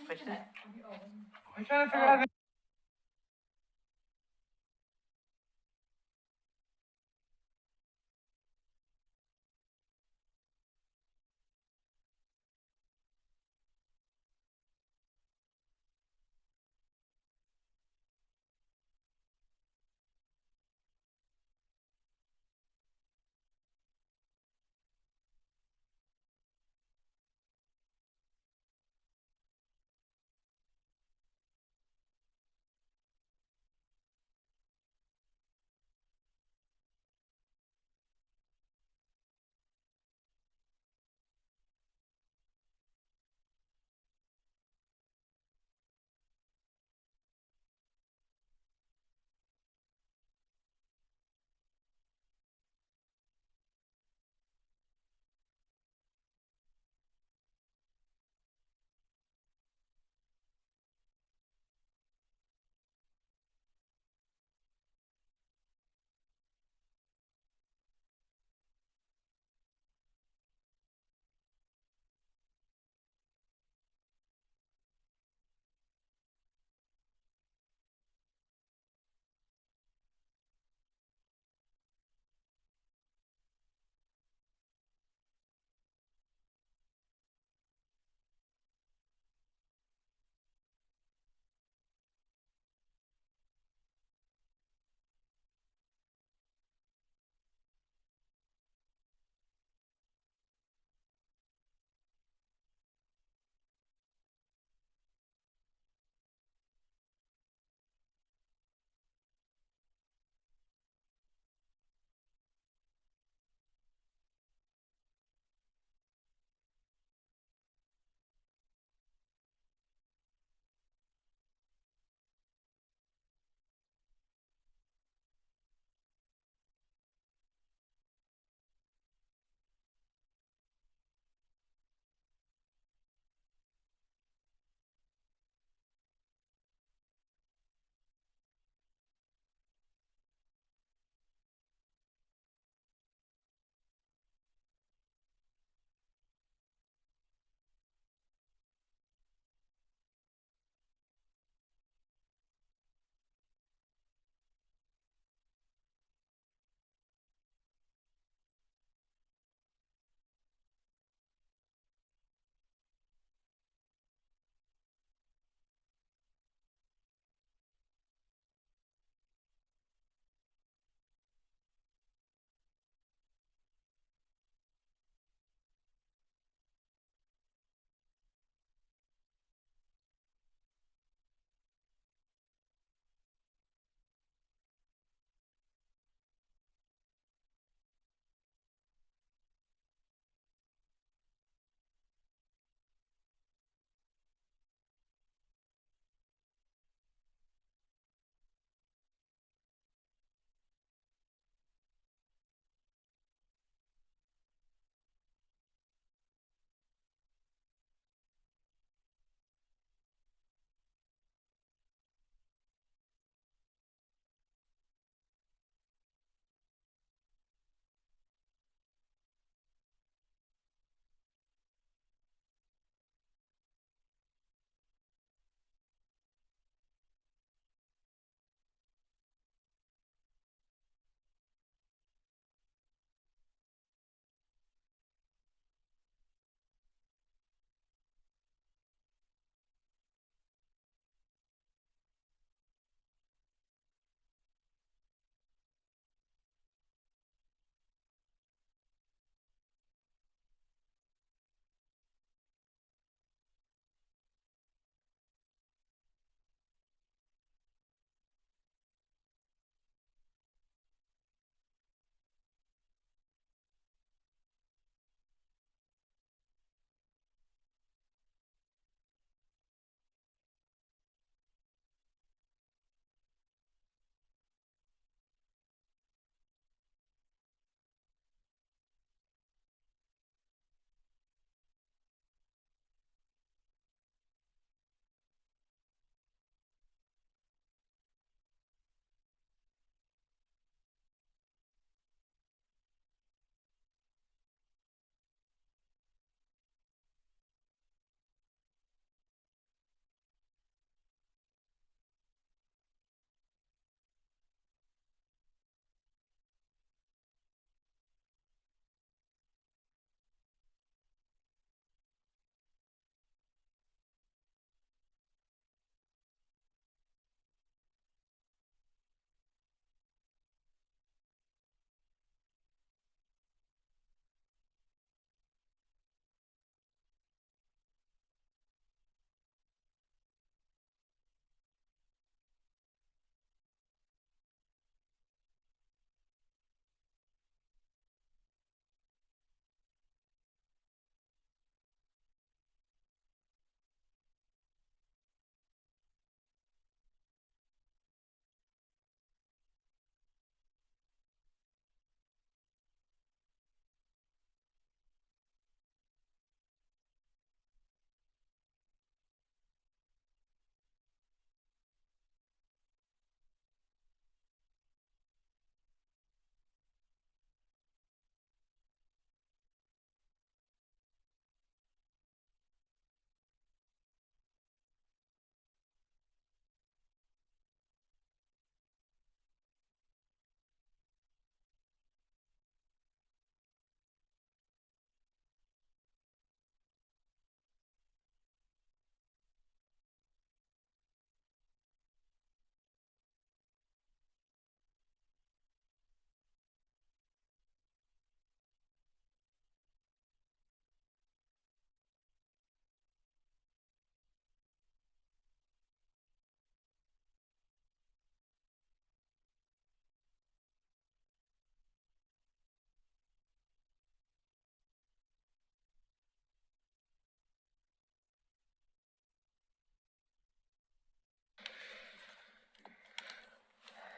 Which is, I'm trying to figure out how to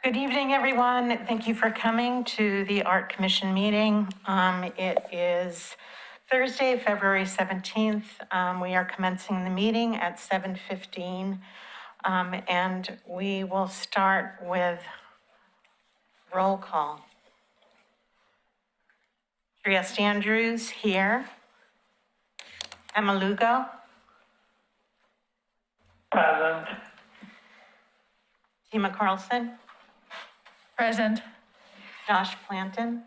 Good evening, everyone. Thank you for coming to the Art Commission meeting. It is Thursday, February 17th. We are commencing the meeting at 7:15. And we will start with roll call. Trieste Andrews here. Emma Lugo. Present. Tima Carlson. Present. Josh Planton.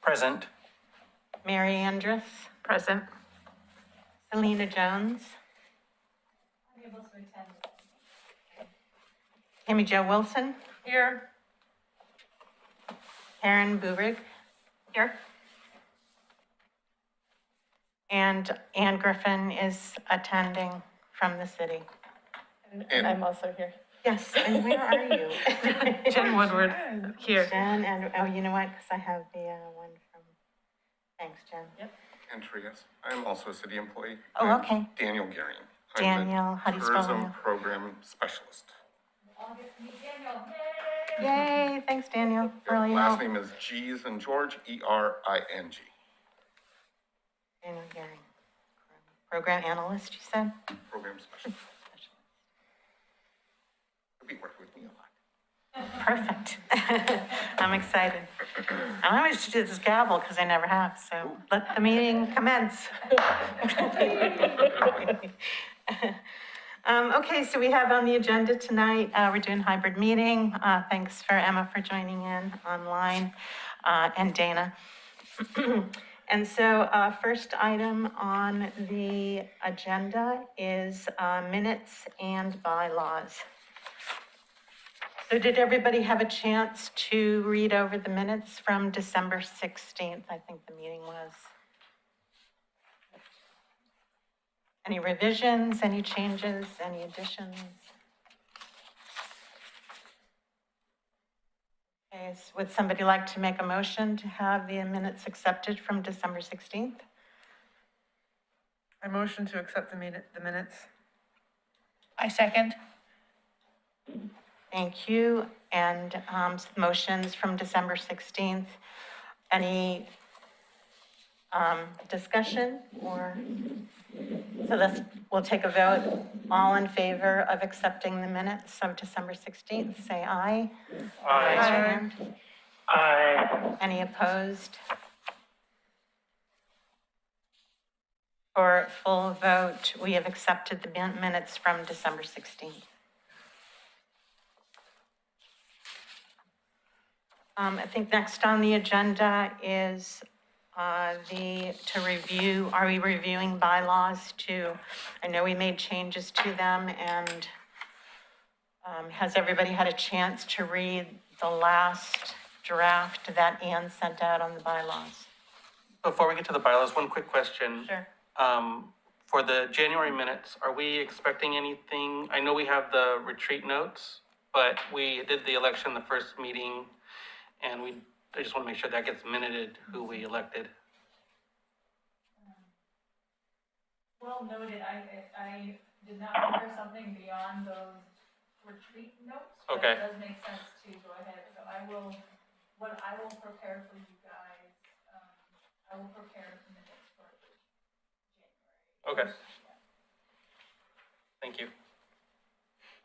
Present. Mary Andrus. Present. Selena Jones. Unable to attend. Amy Jo Wilson. Here. Karen Burig. Here. And Ann Griffin is attending from the city. And I'm also here. Yes, and where are you? Jen Woodward, here. Jen, and, oh, you know what, because I have the one from, thanks, Jen. Yep. And Trieste. I am also a city employee. Oh, I'm okay. Daniel Gehring. Daniel, how do you spell Tourism that? Program Specialist. Yay, thanks, Daniel, for all your Last help. name is G as in George, E-R-I-N-G. Daniel Gehring. Program analyst, you said? Program Specialist. You'll be working with me a lot. Perfect. I'm excited. I always do this gavel because I never have, so let the meeting commence. Okay, so we have on the agenda tonight, we're doing hybrid meeting. Thanks for Emma for joining in online, and Dana. And so first item on the agenda is minutes and bylaws. So did everybody have a chance to read over the minutes from December 16th? I think the meeting was. Any revisions, any changes, any additions? Okay, would somebody like to make a motion to have the minutes accepted from December 16th? I motion to accept the minutes. I second. Thank you. And motions from December 16th. Any discussion or? So we'll take a vote. All in favor of accepting the minutes of December 16th, say aye. Aye. Raise your hand. Aye. Any opposed? For full vote, we have accepted the minutes from December 16th. I think next on the agenda is are we reviewing bylaws to, I know we made changes to them, and has everybody had a chance to read the last draft that Ann sent out on the bylaws? Before we get to the bylaws, one quick question. Sure. For the January minutes, are we expecting anything? I know we have the retreat notes, but we did the election the first meeting, and I just want to make sure that gets minuted, who we elected. Well noted, I did not prepare something beyond those retreat notes. But Okay. it does make sense to go ahead, so what I will prepare for you guys, I will prepare the minutes for January. Okay. Yeah. Thank you.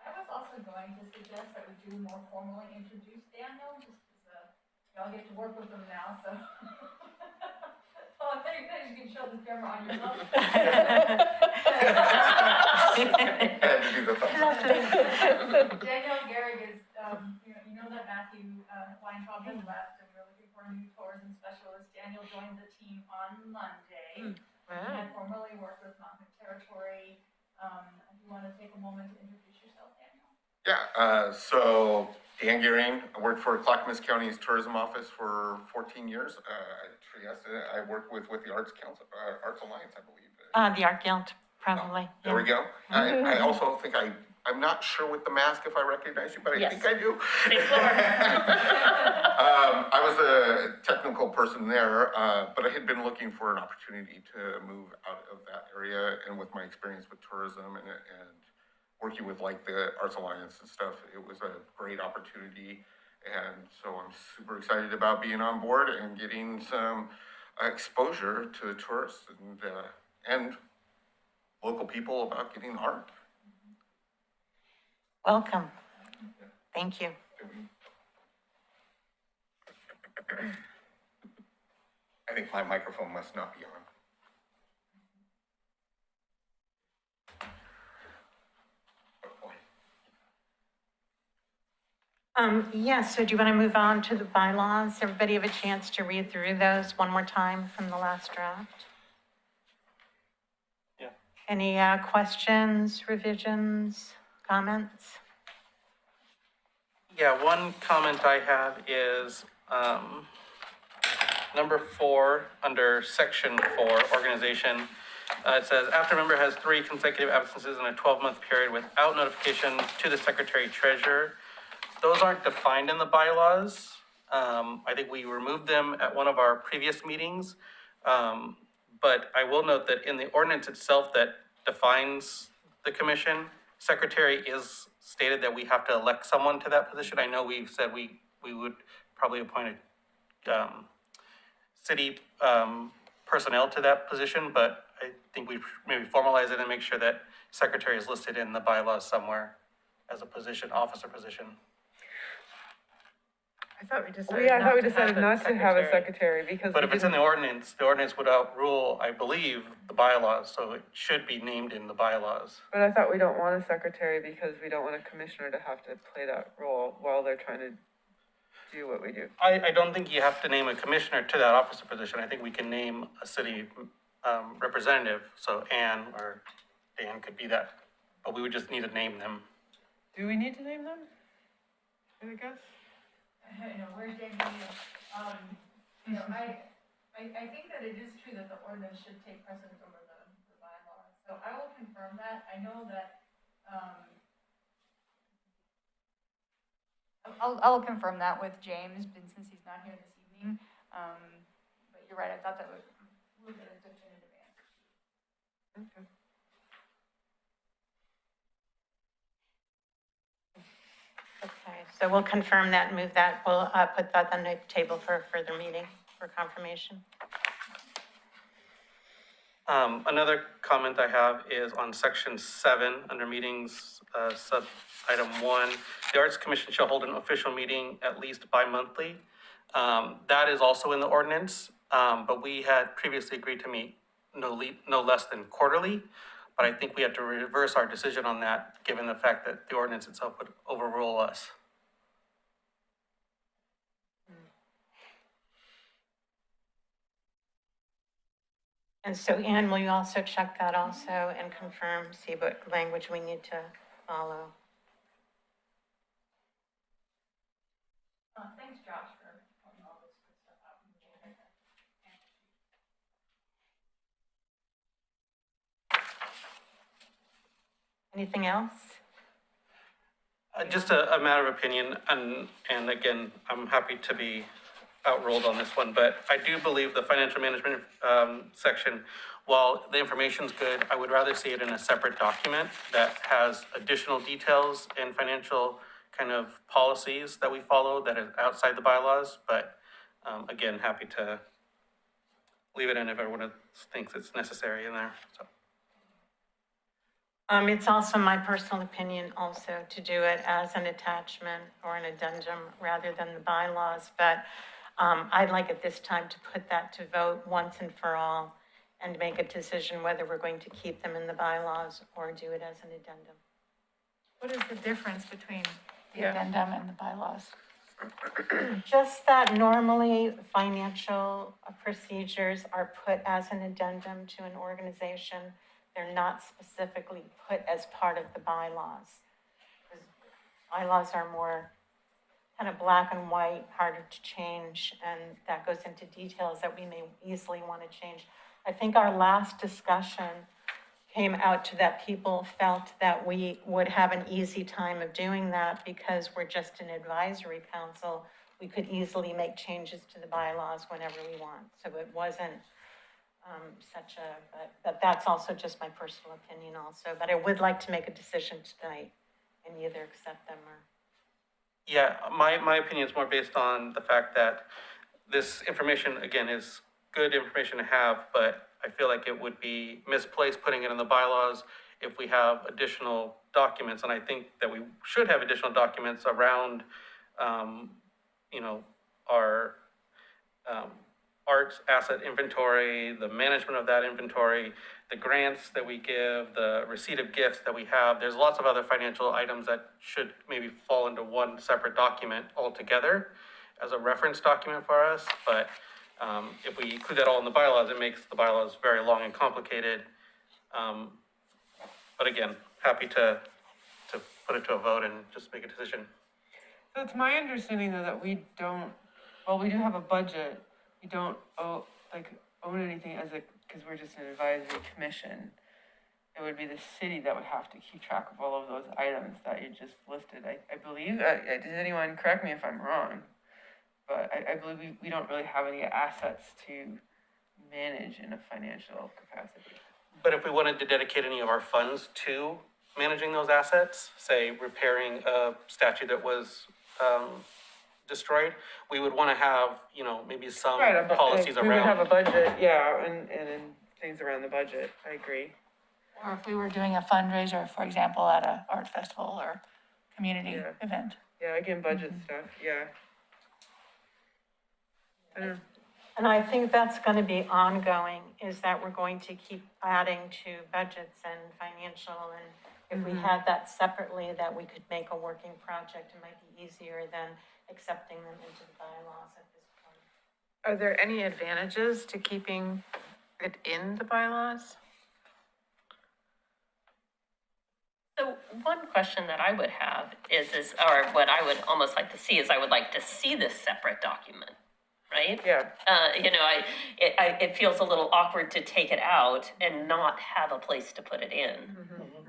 I was also going to suggest that we do more formally introduce Daniel, just as y'all get to work with him now, so. So I think that you can show the camera on yourself. Had to do the thumbs up. Daniel Gehring is, you know that Matthew Weintraub has left, and we're looking for a new tourism specialist. Daniel joined the team on Monday. He had formerly worked with Mountain Territory. Do you want to take a moment to introduce yourself, Daniel? Yeah, so Dan Gehring, I worked for Clackamas County's Tourism Office for 14 years. Trieste, I work with the Arts Council, Arts Alliance, I believe. The Art Guild, probably. There we go. I also think I'm not sure with the mask if I recognize you, but I think I do. I was a technical person there, but I had been looking for an opportunity to move out of that area, and with my experience with tourism and working with like the Arts Alliance and stuff, it was a great opportunity. And so I'm super excited about being on board and getting some exposure to the tourists and local people about getting art. Welcome. Thank you. I think my microphone must not be on. Yeah, so do you want to move on to the bylaws? Everybody have a chance to read through those one more time from the last draft? Yeah. Any questions, revisions, comments? Yeah, one comment I have is, number 4, under section 4, organization. It says, after a member has 3 consecutive absences in a 12-month period without notification to the secretary treasurer. Those aren't defined in the bylaws. I think we removed them at one of our previous meetings. But I will note that in the ordinance itself that defines the commission, secretary is stated that we have to elect someone to that position. I know we've said we would probably appoint a city personnel to that position, but I think we maybe formalize it and make sure that secretary is listed in the bylaws somewhere as a position, officer position. I thought we decided not to have a secretary because. But if it's in the ordinance would outrule, I believe, the bylaws, so it should be named in the bylaws. But I thought we don't want a secretary because we don't want a commissioner to have to play that role while they're trying to do what we do. I don't think you have to name a commissioner to that officer position. I think we can name a city representative, so Ann or Dan could be that, but we would just need to name them. Do we need to name them? I guess. You know, where's Jamie? You know, I think that it is true that the ordinance should take precedence over the bylaws. So I will confirm that. I know that, I'll confirm that with James, but since he's not here this evening. But you're right, I thought that we'll get a definitive answer. Okay. Okay, so we'll confirm that and move that. We'll put that on the table for a further meeting for confirmation. Another comment I have is on section 7, under meetings, sub item 1. The Arts Commission shall hold an official meeting at least bi-monthly. That is also in the ordinance, but we had previously agreed to meet no less than quarterly. But I think we have to reverse our decision on that, given the fact that the ordinance itself would overrule us. And so Ann, will you also check that also and confirm, see what language we need to follow? Thanks, Josh, for pointing all this good stuff out. Anything else? Just a matter of opinion, and again, I'm happy to be outruled on this one, but I do believe the financial management section, while the information's good, I would rather see it in a separate document that has additional details and financial kind of policies that we follow that are outside the bylaws, but again, happy to leave it in if everyone thinks it's necessary in there, so. It's also my personal opinion also to do it as an attachment or an addendum rather than the bylaws, but I'd like at this time to put that to vote once and for all and make a decision whether we're going to keep them in the bylaws or do it as an addendum. What is the difference between the Yeah. addendum and the bylaws? Just that normally financial procedures are put as an addendum to an organization. They're not specifically put as part of the bylaws. Bylaws are more kind of black and white, harder to change, and that goes into details that we may easily want to change. I think our last discussion came out to that people felt that we would have an easy time of doing that because we're just an advisory council. We could easily make changes to the bylaws whenever we want. So it wasn't but that's also just my personal opinion also. But I would like to make a decision tonight and either accept them or Yeah, my opinion is more based on the fact that this information, again, is good information to have, but I feel like it would be misplaced putting it in the bylaws if we have additional documents, and I think that we should have additional documents around, you know, our, arts asset inventory, the management of that inventory, the grants that we give, the receipt of gifts that we have. There's lots of other financial items that should maybe fall into one separate document altogether as a reference document for us. But if we include that all in the bylaws, it makes the bylaws very long and complicated. But again, happy to put it to a vote and just make a decision. So it's my understanding though that we don't, well, we do have a budget, we don't own anything as a, because we're just an advisory commission. It would be the city that would have to keep track of all of those items that you just listed, I believe. Does anyone correct me if I'm wrong? But I believe we don't really have any assets to manage in a financial capacity. But if we wanted to dedicate any of our funds to managing those assets, say repairing a statue that was destroyed, we would want to have, you know, maybe some Right, policies we would have a around. budget, yeah, and things around the budget, I agree. Or if we were doing a fundraiser, for example, at a art festival or community Yeah. event. Yeah, again, budget stuff, yeah. I don't know. And I think that's gonna be ongoing, is that we're going to keep adding to budgets and financial, and if we had that separately, that we could make a working project, it might be easier than accepting them into the bylaws at this point. Are there any advantages to keeping it in the bylaws? So one question that I would have is, or what I would almost like to see is I would like to see this separate document, right? Yeah, You know, it feels a little awkward to take it out and not have a place to put it in,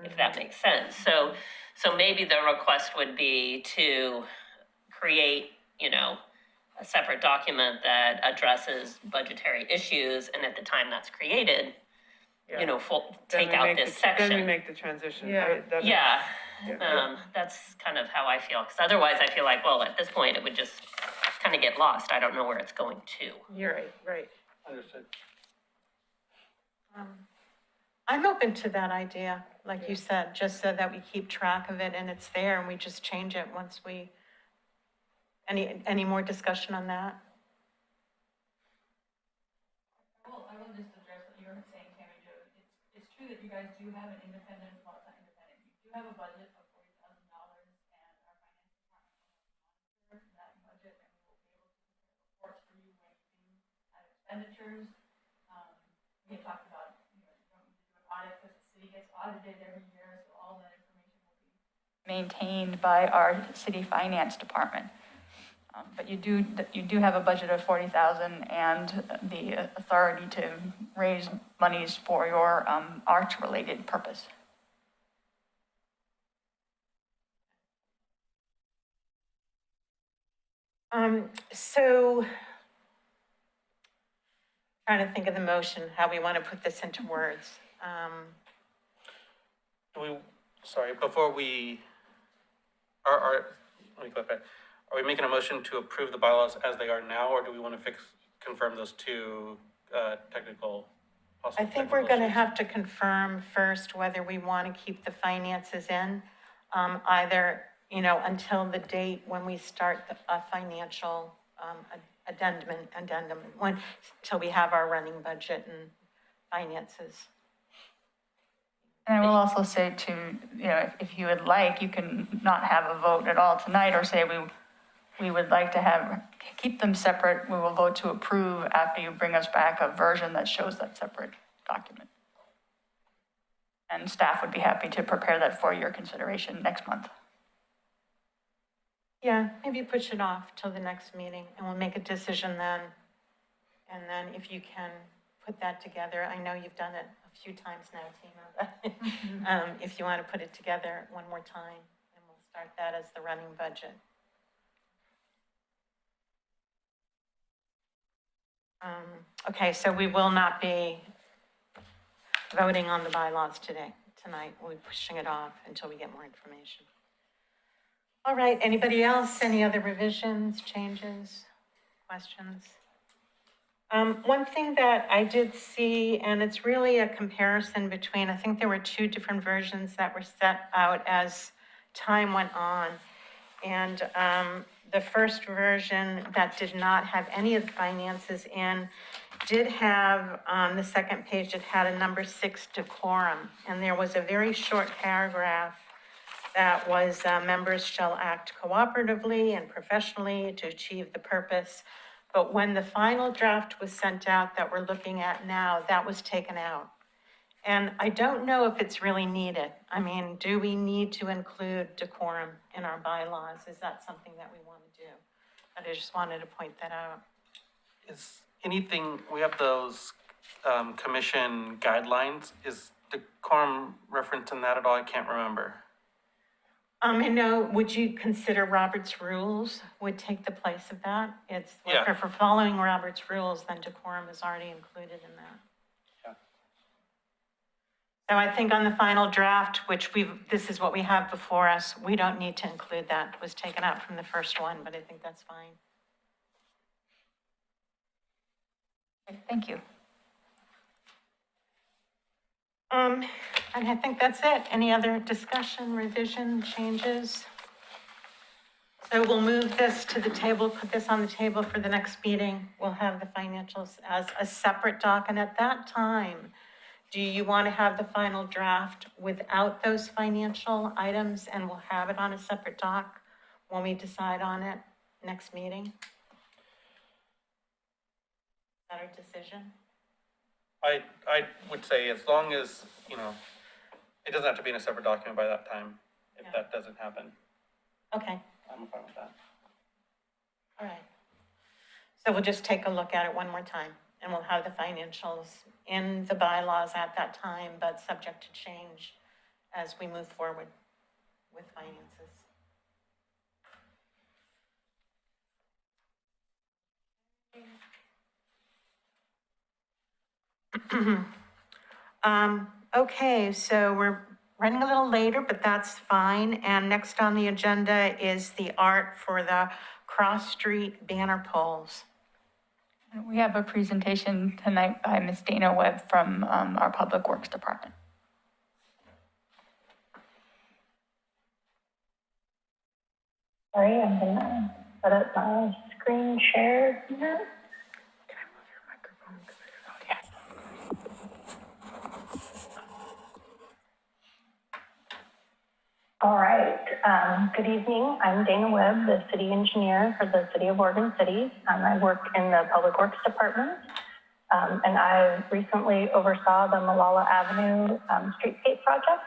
if that makes sense. So maybe the request would be to create, you know, a separate document that addresses budgetary issues, and at the time that's created, yeah. you know, Then take we out make this the- section. Then we make the transition, Yeah. right? That makes- Yeah, Yeah. that's kind of how I feel, because otherwise I feel like, well, at this point, it would just kind of get lost. I don't know where it's going to. You're right, right. Understood. I'm open to that idea, like you said, just so that we keep track of it and it's there and we just change it once we, any more discussion on that? I will just address what you were saying, Tammy Jo. It's true that you guys do have an independent, well, it's not independent, you do have a budget of $40,000, and our finance department will monitor that budget, and we will be able to prepare reports for you when you do have expenditures. We had talked about, you know, you don't need to do an audit because the city gets audited every year, so all that information will be maintained by our city finance department. But you do have a budget of 40,000 and the authority to raise monies for your arts-related purpose. So, trying to think of the motion, how we want to put this into words. Before we, let me clarify. Are we making a motion to approve the bylaws as they are now, or do we want to confirm those two, technical, I possible think we're technical gonna issues? have to confirm first whether we want to keep the finances in, either, you know, until the date when we start a financial, addendum, till we have our running budget and finances. And I will also say to, you know, if you would like, you can not have a vote at all tonight, or say we would like to keep them separate. We will vote to approve after you bring us back a version that shows that separate document. And staff would be happy to prepare that for your consideration next month. Yeah, maybe push it off till the next meeting, and we'll make a decision then. And then if you can put that together, I know you've done it a few times now, Tina, but if you want to put it together one more time, and we'll start that as the running budget. Okay, so we will not be voting on the bylaws tonight. We'll be pushing it off until we get more information. All right, anybody else? Any other revisions, changes, questions? One thing that I did see, and it's really a comparison between, I think there were two different versions that were set out as time went on. And the first version that did not have any of the finances in did have, on the second page, it had a number 6 decorum. And there was a very short paragraph that was, members shall act cooperatively and professionally to achieve the purpose. But when the final draft was sent out that we're looking at now, that was taken out. And I don't know if it's really needed. I mean, do we need to include decorum in our bylaws? Is that something that we want to do? But I just wanted to point that out. Is anything, we have those commission guidelines, is decorum referenced in that at all? I can't remember. I know, would you consider Robert's rules would take the place of that? It's, Yeah. if we're following Robert's rules, then decorum is already included in that. Yeah. So I think on the final draft, which this is what we have before us, we don't need to include that. It was taken out from the first one, but I think that's fine. Thank you. And I think that's it. Any other discussion, revision, changes? So we'll move this to the table, put this on the table for the next meeting. We'll have the financials as a separate doc. And at that time, do you want to have the final draft without those financial items and we'll have it on a separate doc when we decide on it next meeting? Is that our decision? I would say as long as, it doesn't have to be in a separate document by that time, if Yeah. that doesn't happen. Okay, I'm fine with that. all right. So we'll just take a look at it one more time and we'll have the financials in the bylaws at that time, but subject to change as we move forward with finances. Okay, so we're running a little later, but that's fine. And next on the agenda is the art for the cross street banner poles. We have a presentation tonight by Ms. Dana Webb from our Public Works Department. Sorry, I'm gonna set up my screen share here. All right, good evening. I'm Dana Webb, the city engineer for the city of Oregon City. I work in the Public Works Department, and I recently oversaw the Malala Avenue streetscape project,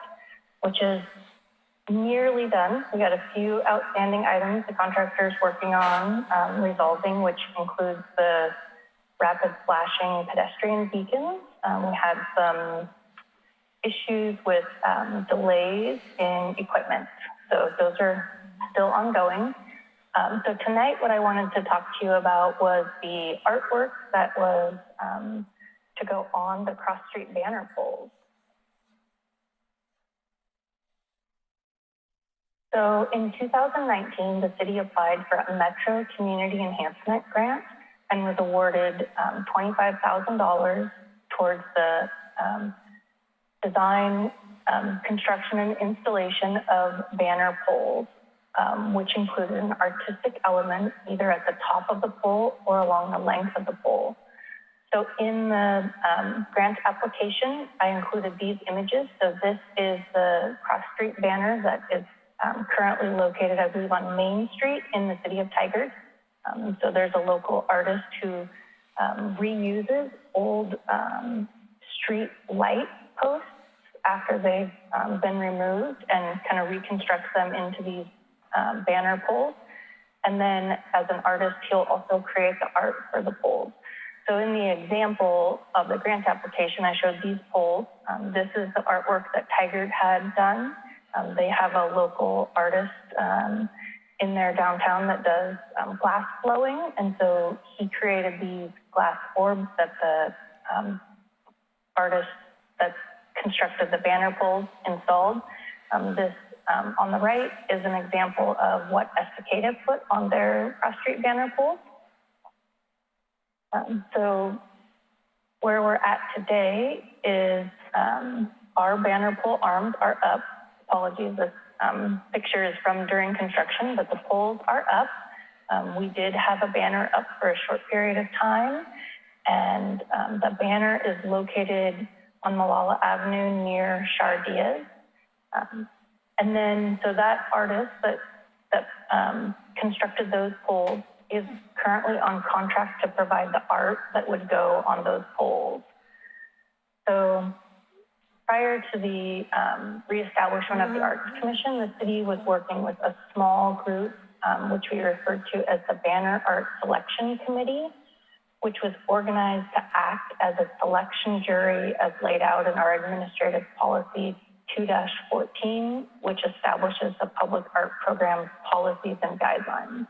which is nearly done. We got a few outstanding items the contractor's working on resolving, which includes the rapid flashing pedestrian beacons. We had some issues with delays in equipment. So those are still ongoing. So tonight, what I wanted to talk to you about was the artwork that was to go on the cross street banner poles. So in 2019, the city applied for a Metro Community Enhancement Grant and was awarded $25,000 towards the design, construction, and installation of banner poles, which included an artistic element either at the top of the pole or along the length of the pole. So in the grant application, I included these images. So this is the cross street banner that is currently located, I believe, on Main Street in the city of Tigard. So there's a local artist who reuses old street light posts after they've been removed and kind of reconstructs them into these banner poles. And then as an artist, he'll also create the art for the poles. So in the example of the grant application, I showed these poles. This is the artwork that Tigard had done. They have a local artist in their downtown that does glass blowing. And so he created these glass orbs that the artist that constructed the banner poles installed. This on the right is an example of what Estacada put on their cross-street banner poles. So where we're at today is our banner pole arms are up. Apologies, this picture is from during construction, but the poles are up. We did have a banner up for a short period of time, and the banner is located on Malala Avenue near Shar Diaz. And then, so that artist that constructed those poles is currently on contract to provide the art that would go on those poles. So prior to the reestablishment of the Arts Commission, the city was working with a small group, which we referred to as the Banner Art Selection Committee, which was organized to act as a selection jury as laid out in our administrative policy 2-14, which establishes the public art program's policies and guidelines.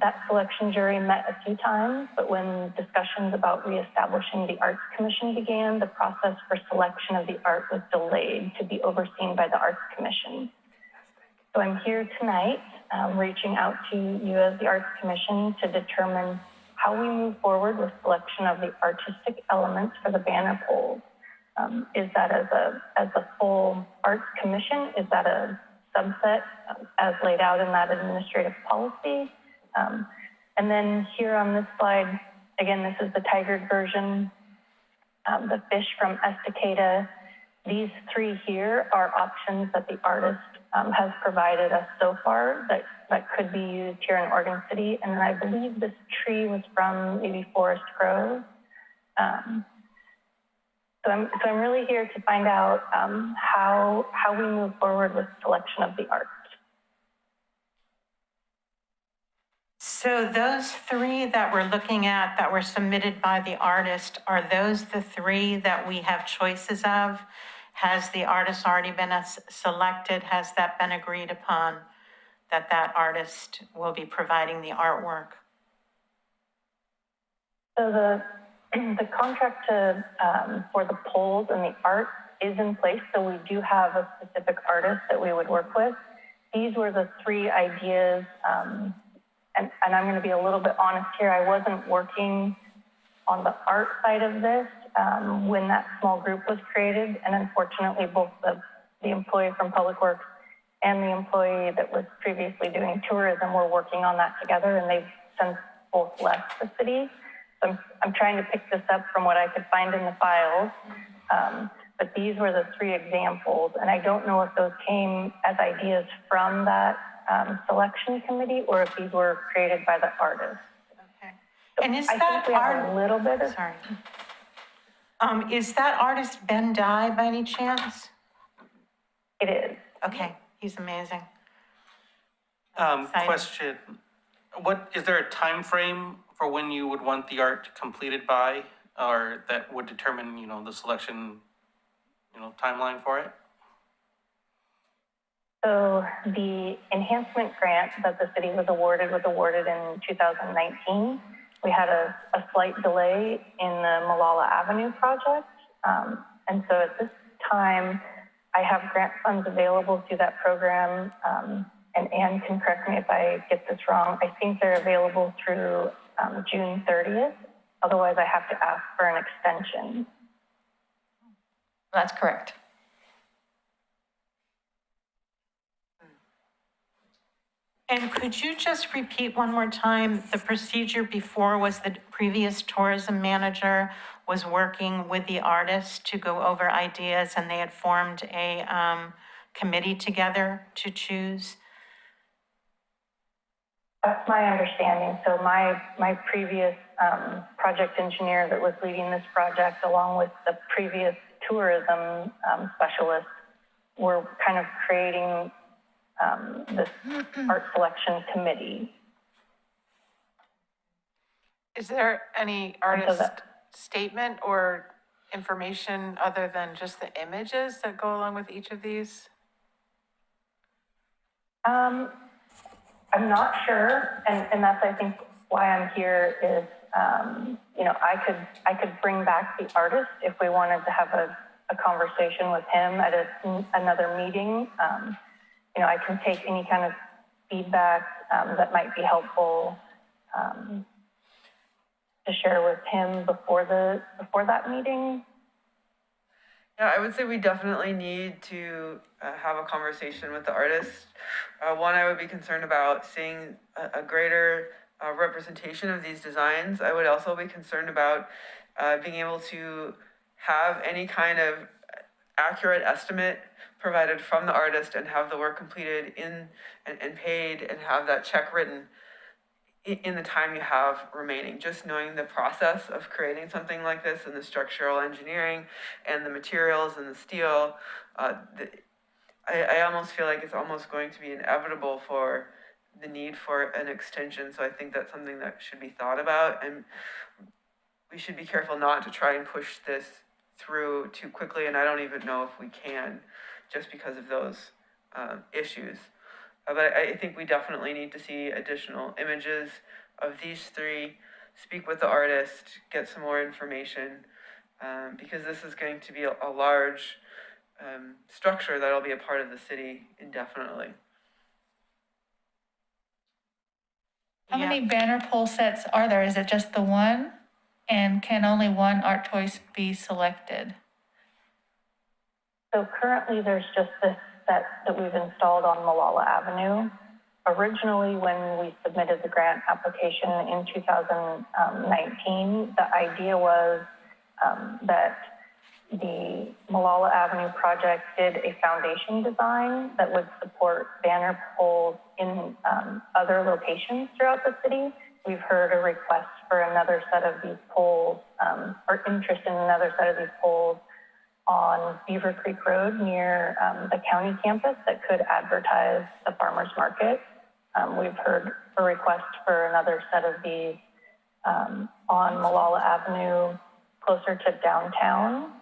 That selection jury met a few times, but when discussions about reestablishing the Arts Commission began, the process for selection of the art was delayed to be overseen by the Arts Commission. So I'm here tonight reaching out to you as the Arts Commission to determine how we move forward with selection of the artistic elements for the banner poles. Is that as a full Arts Commission? Is that a subset as laid out in that administrative policy? And then here on this slide, again, this is the tigered version, the fish from Estacada. These three here are options that the artist has provided us so far that could be used here in Oregon City. And then I believe this tree was from maybe Forest Grove. So I'm really here to find out how we move forward with selection of the art. So those three that we're looking at that were submitted by the artist, are those the three that we have choices of? Has the artist already been selected? Has that been agreed upon, that that artist will be providing the artwork? So the contract for the poles and the art is in place, so we do have a specific artist that we would work with. These were the three ideas, and I'm going to be a little bit honest here. I wasn't working on the art side of this when that small group was created, and unfortunately both the employee from Public Works and the employee that was previously doing tourism were working on that together, and they've since both left the city. So I'm trying to pick this up from what I could find in the files, but these were the three examples, and I don't know if those came as ideas from that selection committee or if these were created by the artist. Okay. And is I that think we have a little bit of... Sorry. Is that artist Ben Dye by any chance? It is. Okay, he's amazing. Exciting. Question, is there a time frame for when you would want the art completed by, or that would determine, the selection, timeline for it? So the enhancement grant that the city was awarded in 2019. We had a slight delay in the Malala Avenue project. And so at this time, I have grant funds available through that program. And Anne can correct me if I get this wrong. I think they're available through June 30th. Otherwise, I have to ask for an extension. That's correct. And could you just repeat one more time, the procedure before was the previous tourism manager was working with the artist to go over ideas, and they had formed a committee together to choose? That's my understanding. So my previous project engineer that was leading this project, along with the previous tourism specialist, were kind of creating this art selection committee. Is there any artist statement or information other than just the images that go along with each of these? I'm not sure, and that's, I think, why I'm here is, I could bring back the artist if we wanted to have a conversation with him at another meeting. You know, I can take any kind of feedback that might be helpful to share with him before that meeting. Yeah, I would say we definitely need to have a conversation with the artist. One, I would be concerned about seeing a greater representation of these designs. I would also be concerned about being able to have any kind of accurate estimate provided from the artist and have the work completed and paid and have that check written in the time you have remaining. Just knowing the process of creating something like this and the structural engineering and the materials and the steel, I almost feel like it's almost going to be inevitable for the need for an extension. So I think that's something that should be thought about, and we should be careful not to try and push this through too quickly. And I don't even know if we can, just because of those issues. But I think we definitely need to see additional images of these three, speak with the artist, get some more information, because this is going to be a large structure that'll be a part of the city indefinitely. How Yeah. many banner pole sets are there? Is it just the one? And can only one art choice be selected? So currently there's just this set that we've installed on Malala Avenue. Originally, when we submitted the grant application in 2019, the idea was that the Malala Avenue project did a foundation design that would support banner poles in other locations throughout the city. We've heard a request for another set of these poles, or interest in another set of these poles on Beaver Creek Road near the county campus that could advertise the farmers market. We've heard a request for another set of these on Malala Avenue closer to downtown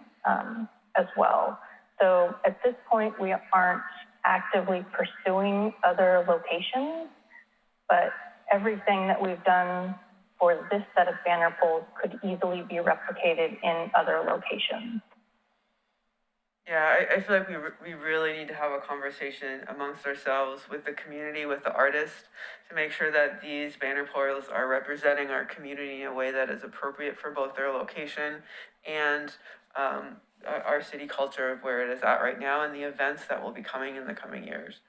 as well. So at this point, we aren't actively pursuing other locations, but everything that we've done for this set of banner poles could easily be replicated in other locations. Yeah, I feel like we really need to have a conversation amongst ourselves with the community, with the artist, to make sure that these banner poles are representing our community in a way that is appropriate for both their location and our city culture of where it is at right now and the events that will be coming in the coming years.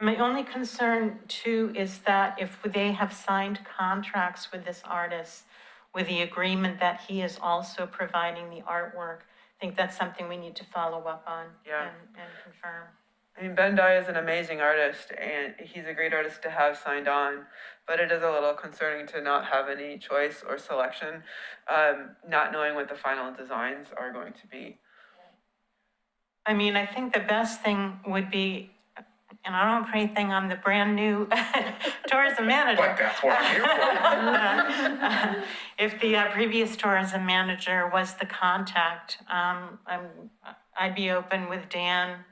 My only concern too is that if they have signed contracts with this artist with the agreement that he is also providing the artwork, I think that's something we need to follow up on Yeah. and confirm. I mean, Ben Dye is an amazing artist, and he's a great artist to have signed on, but it is a little concerning to not have any choice or selection, not knowing what the final designs are going to be. I mean, I think the best thing would be, and I don't put anything on the brand new tourism manager. But that's what I'm here for. If the previous tourism manager was the contact, I'd be open with Dan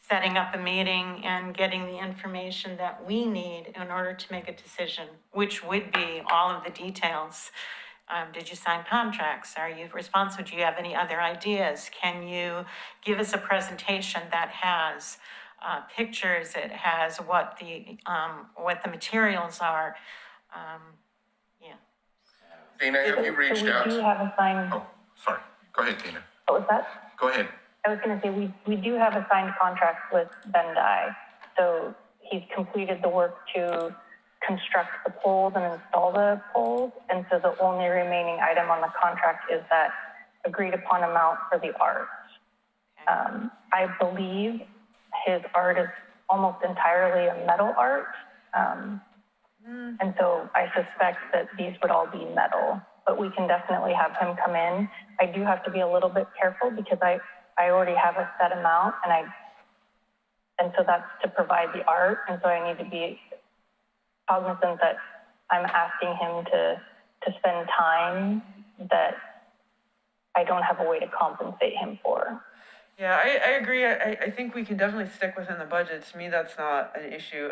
setting up a meeting and getting the information that we need in order to make a decision, which would be all of the details. Did you sign contracts? Are you responsible? Do you have any other ideas? Can you give us a presentation that has pictures? It has what the materials are. Yeah. Dana, have you reached so out? we do have a signed, Oh, sorry. Go ahead, Dana. what was that? Go ahead. I was going to say, we do have a signed contract with Ben Dye. So he's completed the work to construct the poles and install the poles. And so the only remaining item on the contract is that agreed upon amount for the art. I believe his art is almost entirely a metal art. And so I suspect that these would all be metal, but we can definitely have him come in. I do have to be a little bit careful because I already have a set amount and so that's to provide the art. And so I need to be cognizant that I'm asking him to spend time that I don't have a way to compensate him for. Yeah, I agree. I think we can definitely stick within the budget. To me, that's not an issue.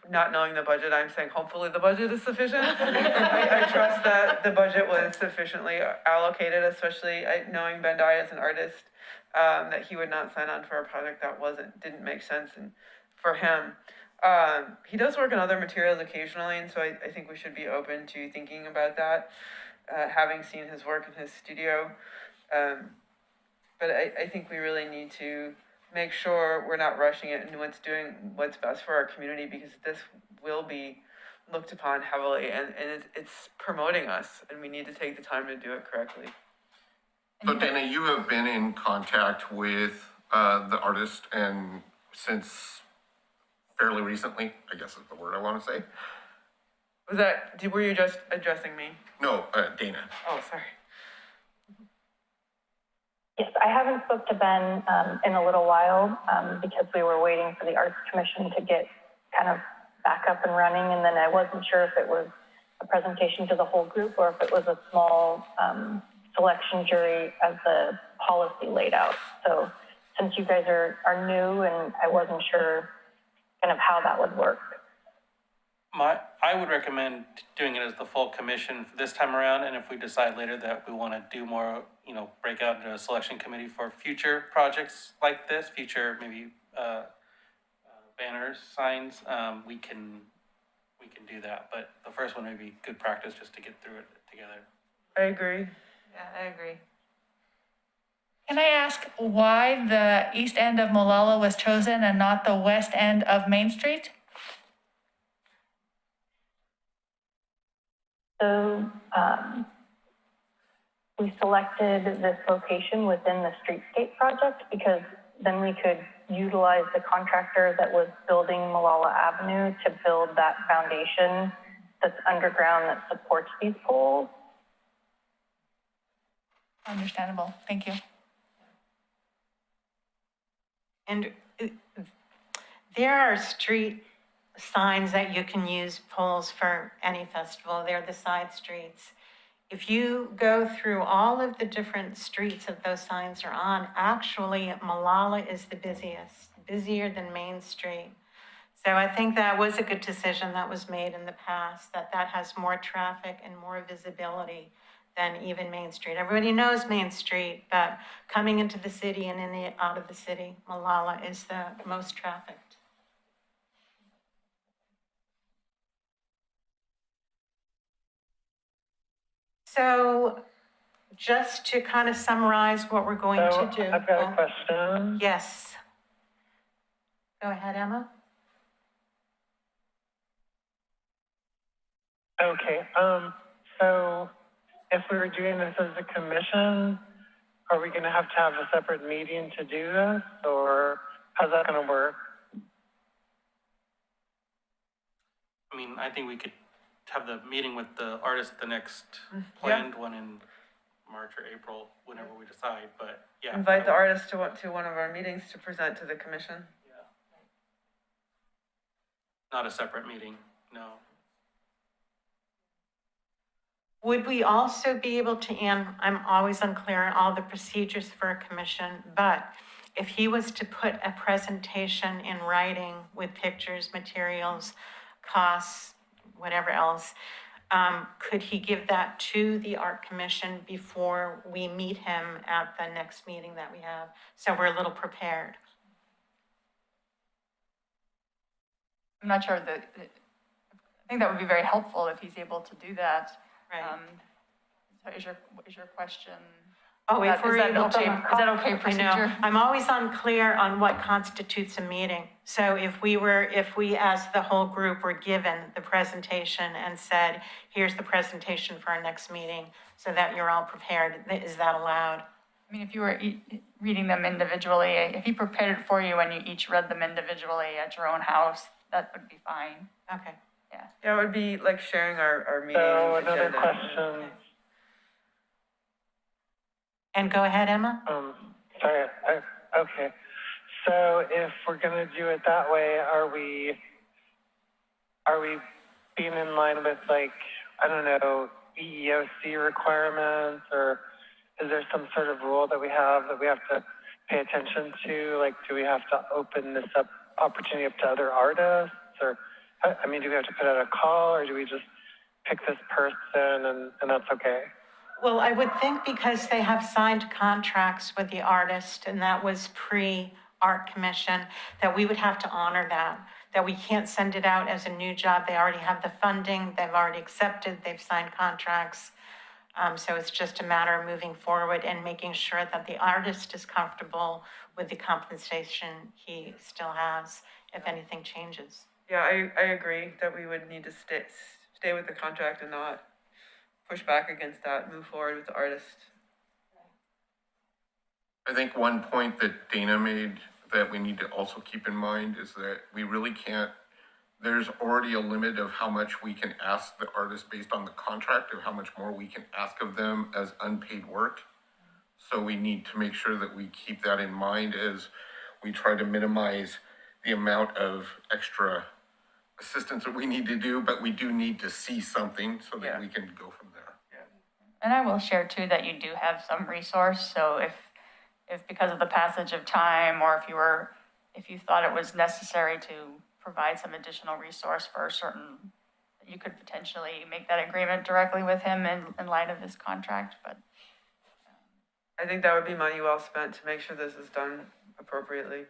Not knowing the budget, I'm saying hopefully the budget is sufficient. I trust that the budget was sufficiently allocated, especially knowing Ben Dye as an artist, that he would not sign on for a project that didn't make sense for him. He does work on other materials occasionally, and so I think we should be open to thinking about that, having seen his work in his studio. But I think we really need to make sure we're not rushing it and what's best for our community, because this will be looked upon heavily and it's promoting us, and we need to take the time to do it correctly. So Dana, you have been in contact with the artist and since fairly recently, I guess is the word I want to say. Were you just addressing me? No, Dana. Oh, sorry. Yes, I haven't spoke to Ben in a little while because we were waiting for the Arts Commission to get kind of back up and running, and then I wasn't sure if it was a presentation to the whole group or if it was a small selection jury as the policy laid out. So since you guys are new and I wasn't sure kind of how that would work. I would recommend doing it as the full commission for this time around, and if we decide later that we want to do more, break out into a selection committee for future projects like this, future maybe banners, signs, we can do that. But the first one may be good practice just to get through it together. I agree. Yeah, I agree. Can I ask why the east end of Molalla was chosen and not the west end of Main Street? So we selected this location within the streetscape project because then we could utilize the contractor that was building Molalla Avenue to build that foundation that's underground that supports these poles. Understandable, thank you. And there are street signs that you can use, poles for any festival. They're the side streets. If you go through all of the different streets that those signs are on, actually Molalla is the busiest, busier than Main Street. So I think that was a good decision that was made in the past, that has more traffic and more visibility than even Main Street. Everybody knows Main Street, but coming into the city and out of the city, Molalla is the most trafficked. So just to kind of summarize what we're going to do. I've got a question. Yes. Go ahead, Emma. Okay, so if we were doing this as a commission, are we gonna have a separate meeting to do this, or how's that gonna work? I mean, I think we could have the meeting with the artist at the next planned one in March or April, whenever we decide, but yeah. Invite the artist to one of our meetings to present to the commission. Yeah. Not a separate meeting, no. Would we also be able to, and I'm always unclear on all the procedures for a commission, but if he was to put a presentation in writing with pictures, materials, costs, whatever else, could he give that to the art commission before we meet him at the next meeting that we have? So we're a little prepared. I'm not sure I think that would be very helpful if he's able to do that. Right. So is your question? Oh, if Is we're that able okay? to. Is that okay I know. procedure? I'm always unclear on what constitutes a meeting. So if we as the whole group were given the presentation and said, here's the presentation for our next meeting, so that you're all prepared, is that allowed? I mean, if you were reading them individually, if he prepared it for you and you each read them individually at your own house, that would be fine. Okay. Yeah, it would be like sharing our meeting So another agenda. question, And go ahead, Emma. okay. So if we're gonna do it that way, are we being in line with like, I don't know, EEOC requirements, or is there some sort of rule that we have to pay attention to? Like, do we have to open this up, opportunity up to other artists? Or, I mean, do we have to put out a call, or do we just pick this person and that's okay? Well, I would think because they have signed contracts with the artist, and that was pre-art commission, that we would have to honor that we can't send it out as a new job. They already have the funding, they've already accepted, they've signed contracts. So it's just a matter of moving forward and making sure that the artist is comfortable with the compensation he still has if anything changes. Yeah, I agree that we would need to stay with the contract and not push back against that, move forward with the artist. I think one point that Dana made that we need to also keep in mind is that we really can't, there's already a limit of how much we can ask the artist based on the contract, of how much more we can ask of them as unpaid work. So we need to make sure that we keep that in mind as we try to minimize the amount of extra assistance that we need to do, but we do need to see something so that we can go from there. And I will share too that you do have some resource, so if because of the passage of time, or if you thought it was necessary to provide some additional resource for a certain, you could potentially make that agreement directly with him in light of his contract, but. I think that would be money well spent to make sure this is done appropriately.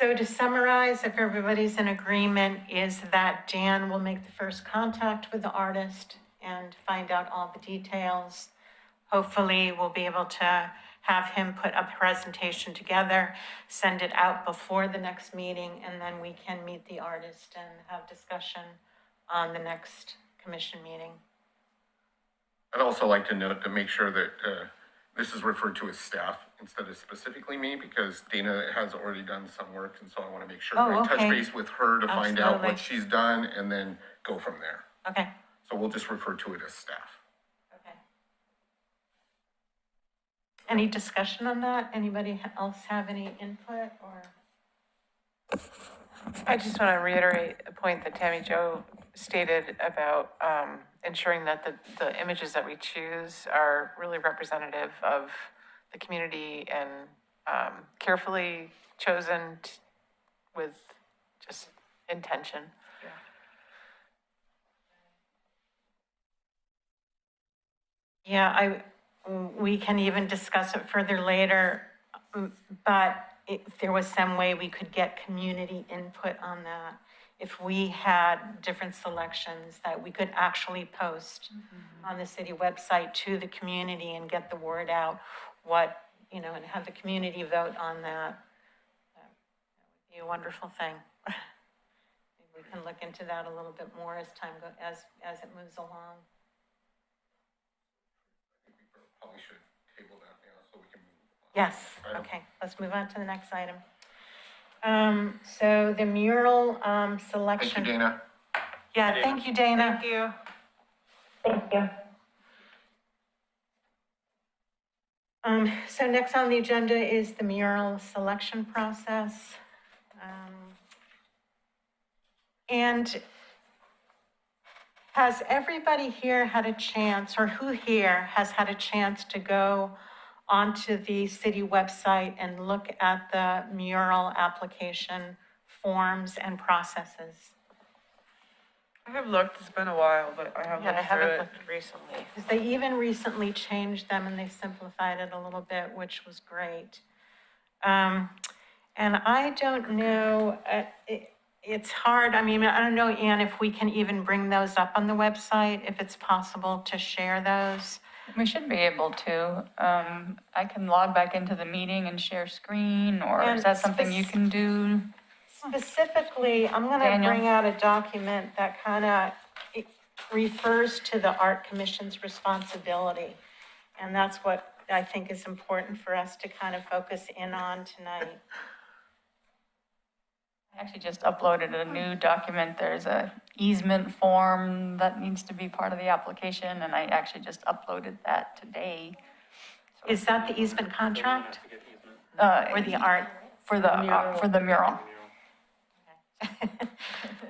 So to summarize, if everybody's in agreement, is that Dan will make the first contact with the artist and find out all the details. Hopefully, we'll be able to have him put a presentation together, send it out before the next meeting, and then we can meet the artist and have discussion on the next commission meeting. I'd also like to note to make sure that this is referred to as staff instead of specifically me, because Dana has already done some work, and so I want to make sure I touch base with her to find out what she's done and then go from there. Okay. So we'll just refer to it as staff. Okay. Any discussion on that? Anybody else have any input or? I just want to reiterate a point that Tammy Jo stated about ensuring that the images that we choose are really representative of the community and carefully chosen with just intention. Yeah, we can even discuss it further later, but if there was some way we could get community input on that, if we had different selections that we could actually post on the city website to the community and get the word out, and have the community vote on that, that would be a wonderful thing. We can look into that a little bit more as time goes, as it moves along. Probably should table that now so we can move on. Yes, okay, let's move on to the next item. So the mural selection. Thank you, Dana. Yeah, thank you, Dana. Thank you. Thank you. So next on the agenda is the mural selection process. And has everybody here had a chance, or who here has had a chance to go onto the city website and look at the mural application forms and processes? I have looked, it's been a while, but I have Yeah, I looked through haven't it. looked recently. Because they even recently changed them and they simplified it a little bit, which was great. And I don't know, it's hard. I mean, I don't know, Ann, if we can even bring those up on the website, if it's possible to share those. We should be able to. I can log back into the meeting and share screen, or is that something you can do? Specifically, I'm going to Daniel? bring out a document that kind of refers to the Art Commission's responsibility. And that's what I think is important for us to kind of focus in on tonight. I actually just uploaded a new document. There's a easement form that needs to be part of the application, and I actually just uploaded that today. Is that the easement contract Or or the art? For the mural.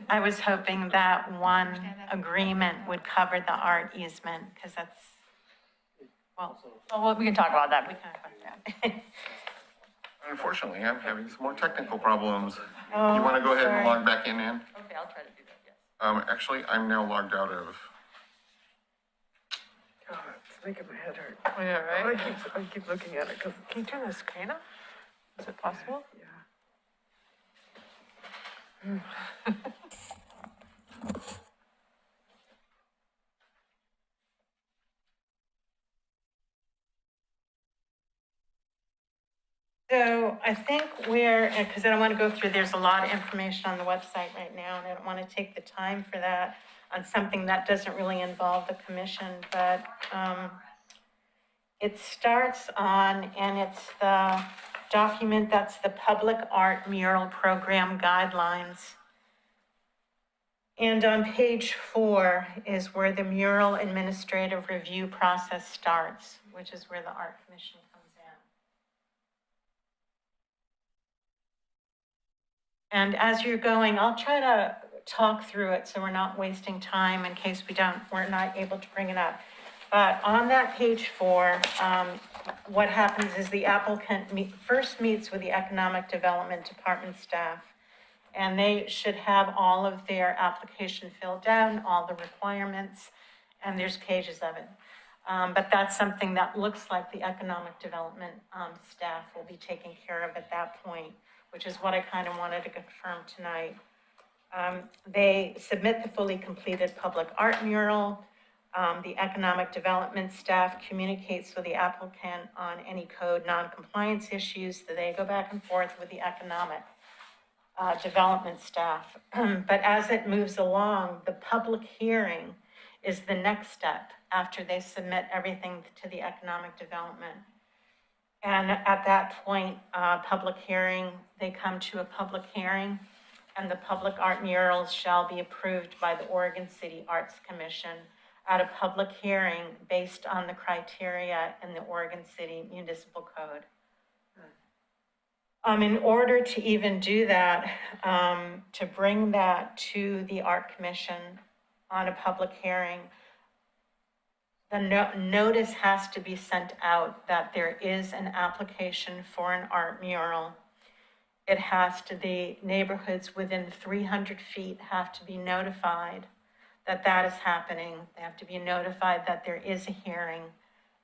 I was hoping that one agreement would cover the art easement, because that's, Well, we can talk about that. We can talk about that. Unfortunately, I'm having some more technical problems. Oh, You want to go ahead and sorry. log back in, Ann? Okay, I'll try to do that, yes. Actually, I'm now logged out of. God, it's making my head hurt. Yeah, right? I keep looking at it, because, Can you turn the screen off? Is it possible? yeah. So I think because I don't want to go through, there's a lot of information on the website right now, and I don't want to take the time for that on something that doesn't really involve the commission, but it starts on, and it's the document that's the Public Art Mural Program Guidelines. And on page 4 is where the mural administrative review process starts, which is where the Art Commission comes in. And as you're going, I'll try to talk through it so we're not wasting time in case we're not able to bring it up. But on that page 4, what happens is the applicant first meets with the Economic Development Department staff, and they should have all of their application filled out, all the requirements, and there's pages of it. But that's something that looks like the Economic Development staff will be taking care of at that point, which is what I kind of wanted to confirm tonight. They submit the fully completed public art mural. The Economic Development staff communicates with the applicant on any code non-compliance issues, so they go back and forth with the Economic Development staff. But as it moves along, the public hearing is the next step after they submit everything to the Economic Development. And at that point, they come to a public hearing, and the public art murals shall be approved by the Oregon City Arts Commission at a public hearing based on the criteria in the Oregon City Municipal Code. In order to even do that, to bring that to the Art Commission on a public hearing, the notice has to be sent out that there is an application for an art mural. The neighborhoods within 300 feet have to be notified that is happening. They have to be notified that there is a hearing,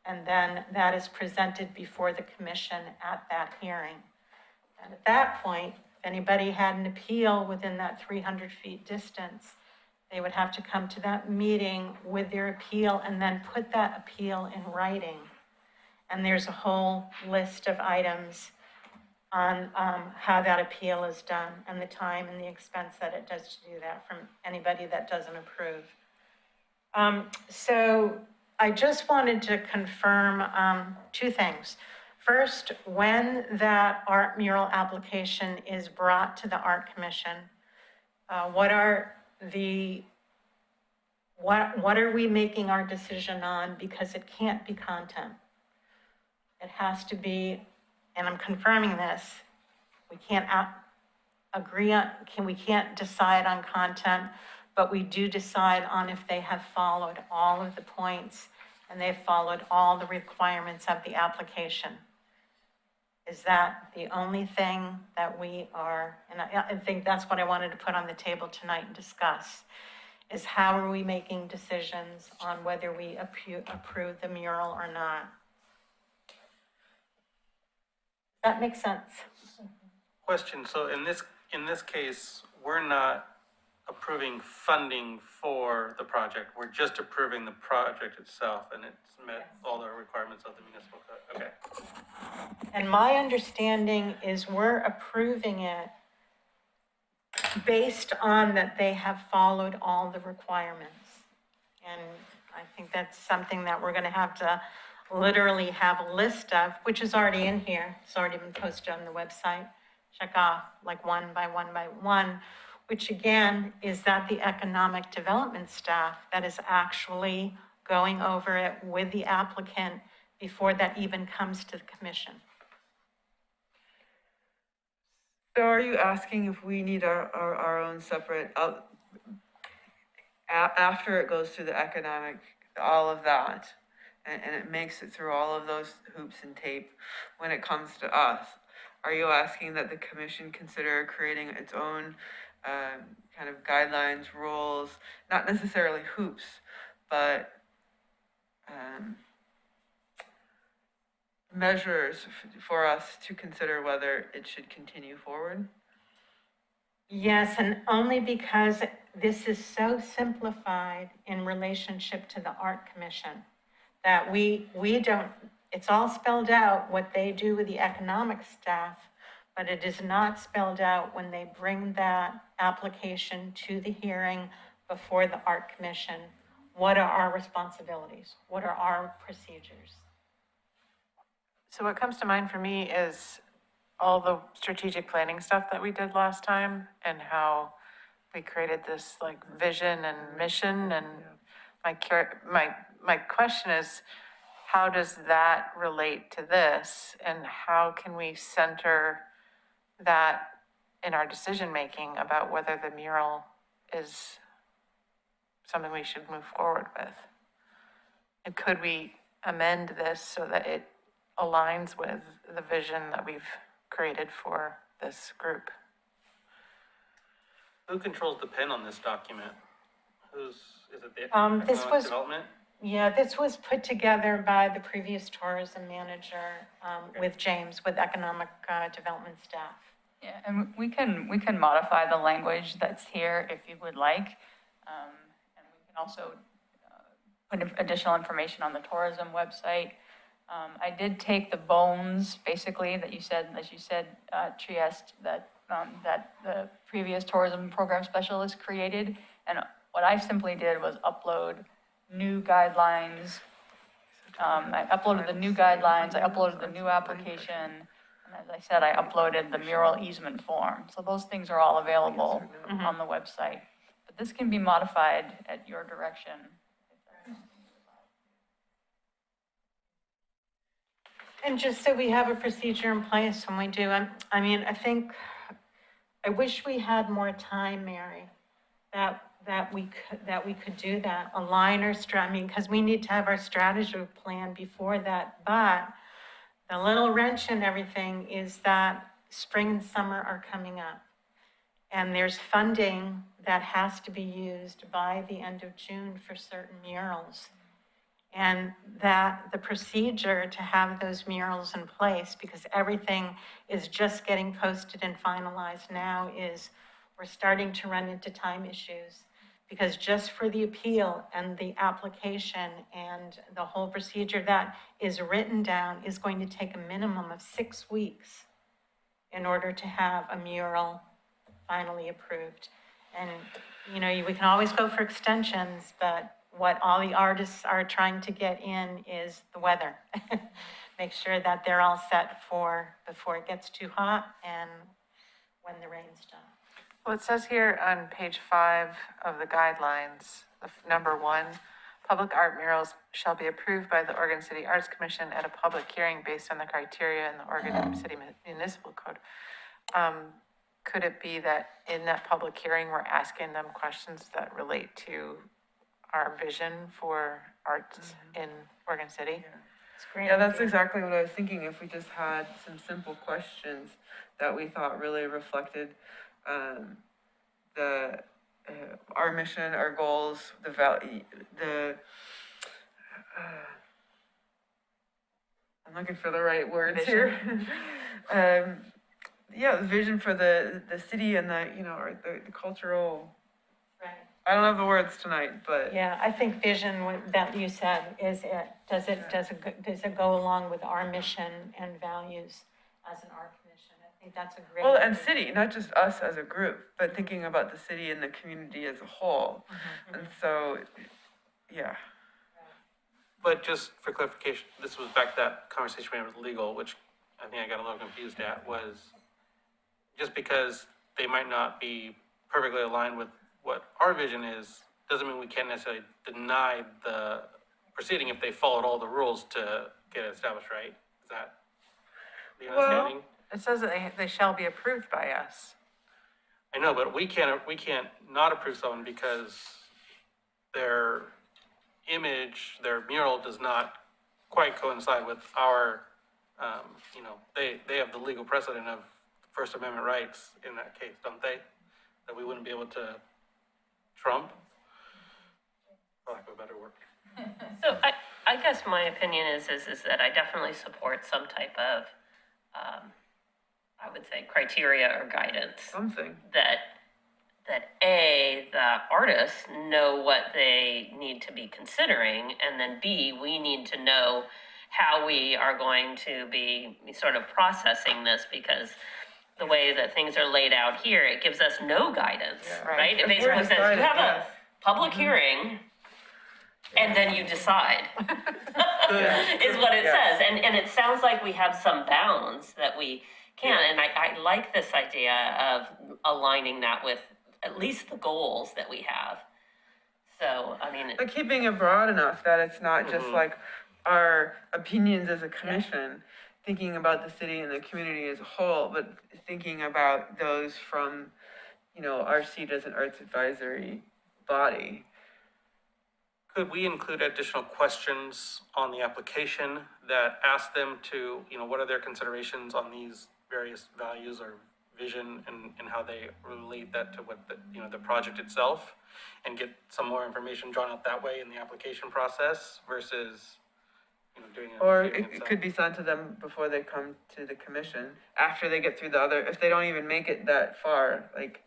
and then that is presented before the commission at that hearing. And at that point, if anybody had an appeal within that 300 feet distance, they would have to come to that meeting with their appeal and then put that appeal in writing. And there's a whole list of items on how that appeal is done and the time and the expense that it does to do that from anybody that doesn't approve. So I just wanted to confirm 2 things. First, when that art mural application is brought to the Art Commission, what are we making our decision on? Because it can't be content. It has to be, and I'm confirming this, we can't we can't decide on content, but we do decide on if they have followed all of the points and they've followed all the requirements of the application. Is that the only thing that we are, and I think that's what I wanted to put on the table tonight and discuss, is how are we making decisions on whether we approve the mural or not? That makes sense. Question, so in this case, we're not approving funding for the project, we're just approving the project itself, and it's met all the requirements of the municipal code, okay. And my understanding is we're approving it based on that they have followed all the requirements. And I think that's something that we're gonna have to literally have a list of, which is already in here. It's already been posted on the website. Check off like one by one, which again, is that the economic development staff that is actually going over it with the applicant before that even comes to the commission. So are you asking if we need our own separate, after it goes through the economic, all of that, and it makes it through all of those hoops and tape when it comes to us. Are you asking that the commission consider creating its own kind of guidelines, rules, not necessarily hoops, but measures for us to consider whether it should continue forward? Yes, and only because this is so simplified in relationship to the Art Commission that we don't, it's all spelled out what they do with the economic staff, but it is not spelled out when they bring that application to the hearing before the Art Commission. What are our responsibilities? What are our procedures? So what comes to mind for me is all the strategic planning stuff that we did last time and how we created this like vision and mission. And my question is, how does that relate to this? And how can we center that in our decision-making about whether the mural is something we should move forward with? And could we amend this so that it aligns with the vision that we've created for this group? Who controls the pen on this document? Is it the This economic was- development? Yeah, this was put together by the previous tourism manager with James, with economic development staff. Yeah, and we can modify the language that's here if you would like. And we can also put additional information on the tourism website. I did take the bones, basically, that you said, as you said, Trieste, that the previous tourism program specialist created. And what I simply did was upload new guidelines. I uploaded the new guidelines, I uploaded the new application, and as I said, I uploaded the mural easement form. So those things are all available on the website. But this can be modified at your direction. And just so we have a procedure in place when we do, I mean, I wish we had more time, Mary, that we could do that, align our because we need to have our strategy plan before that. But the little wrench in everything is that spring and summer are coming up. And there's funding that has to be used by the end of June for certain murals. And that the procedure to have those murals in place, because everything is just getting posted and finalized now, is we're starting to run into time issues. Because just for the appeal and the application and the whole procedure that is written down is going to take a minimum of 6 weeks in order to have a mural finally approved. And, you know, we can always go for extensions, but what all the artists are trying to get in is the weather. Make sure that they're all set for before it gets too hot and when the rain's done. Well, it says here on page 5 of the guidelines, number 1, public art murals shall be approved by the Oregon City Arts Commission at a public hearing based on the criteria in the Oregon City Municipal Code. Could it be that in that public hearing, we're asking them questions that relate to our vision for arts in Oregon City? It's great. Yeah, that's exactly what I was thinking. If we just had some simple questions that we thought really reflected our mission, our goals, the value, I'm looking for the right words here. Yeah, the vision for the city and the cultural. Right. I don't have the words tonight, but. Yeah, I think vision that you said is it. Does it go along with our mission and values as an art commission? I think that's a great. Well, and city, not just us as a group, but thinking about the city and the community as a whole. And so, yeah. But just for clarification, this was back to that conversation we had with legal, which I think I got a little confused at, was just because they might not be perfectly aligned with what our vision is, doesn't mean we can't necessarily deny the proceeding if they followed all the rules to get it established, right? Is that the understanding? It says that they shall be approved by us. I know, but we can't not approve someone because their image, their mural does not quite coincide with our, you know, they have the legal precedent of First Amendment rights in that case, don't they? That we wouldn't be able to trump, for lack of a better word. So I guess my opinion is that I definitely support some type of, I would say criteria or guidance. Something. That A, the artists know what they need to be considering, and then B, we need to know how we are going to be sort of processing this, because the way that things are laid out here, it gives us no guidance, right? It basically says, you have a public hearing, and then you decide, is what it says. And it sounds like we have some bounds that we can, and I like this idea of aligning that with at least the goals that we have. So, I mean. But keeping it broad enough that it's not just like our opinions as a commission, thinking about the city and the community as a whole, but thinking about those from, you know, our seat as an arts advisory body. Could we include additional questions on the application that ask them to, you know, what are their considerations on these various values or vision, and how they relate that to what the, you know, the project itself, and get some more information drawn out that way in the application process versus, you know, doing it. Or it could be sent to them before they come to the commission, after they get through the other, if they don't even make it that far, like,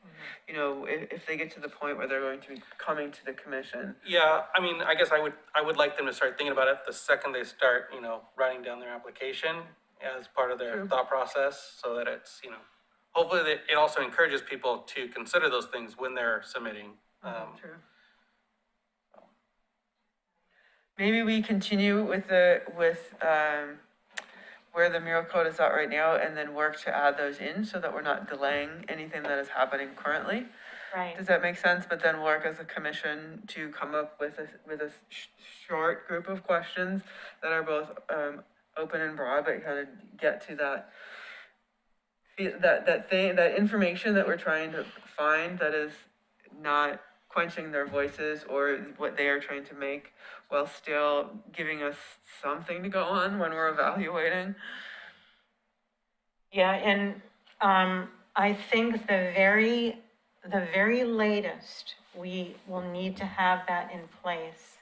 you know, if they get to the point where they're going to be coming to the commission. Yeah, I mean, I guess I would like them to start thinking about it the second they start, you know, writing down their application as part of their thought process, so that it's, you know, hopefully it also encourages people to consider those things when they're submitting. True. Maybe we continue with where the mural code is at right now, and then work to add those in so that we're not delaying anything that is happening currently. Right. Does that make sense? But then work as a commission to come up with a short group of questions that are both open and broad, but kind of get to that information that we're trying to find, that is not quenching their voices or what they are trying to make, while still giving us something to go on when we're evaluating. Yeah, and I think the very latest we will need to have that in place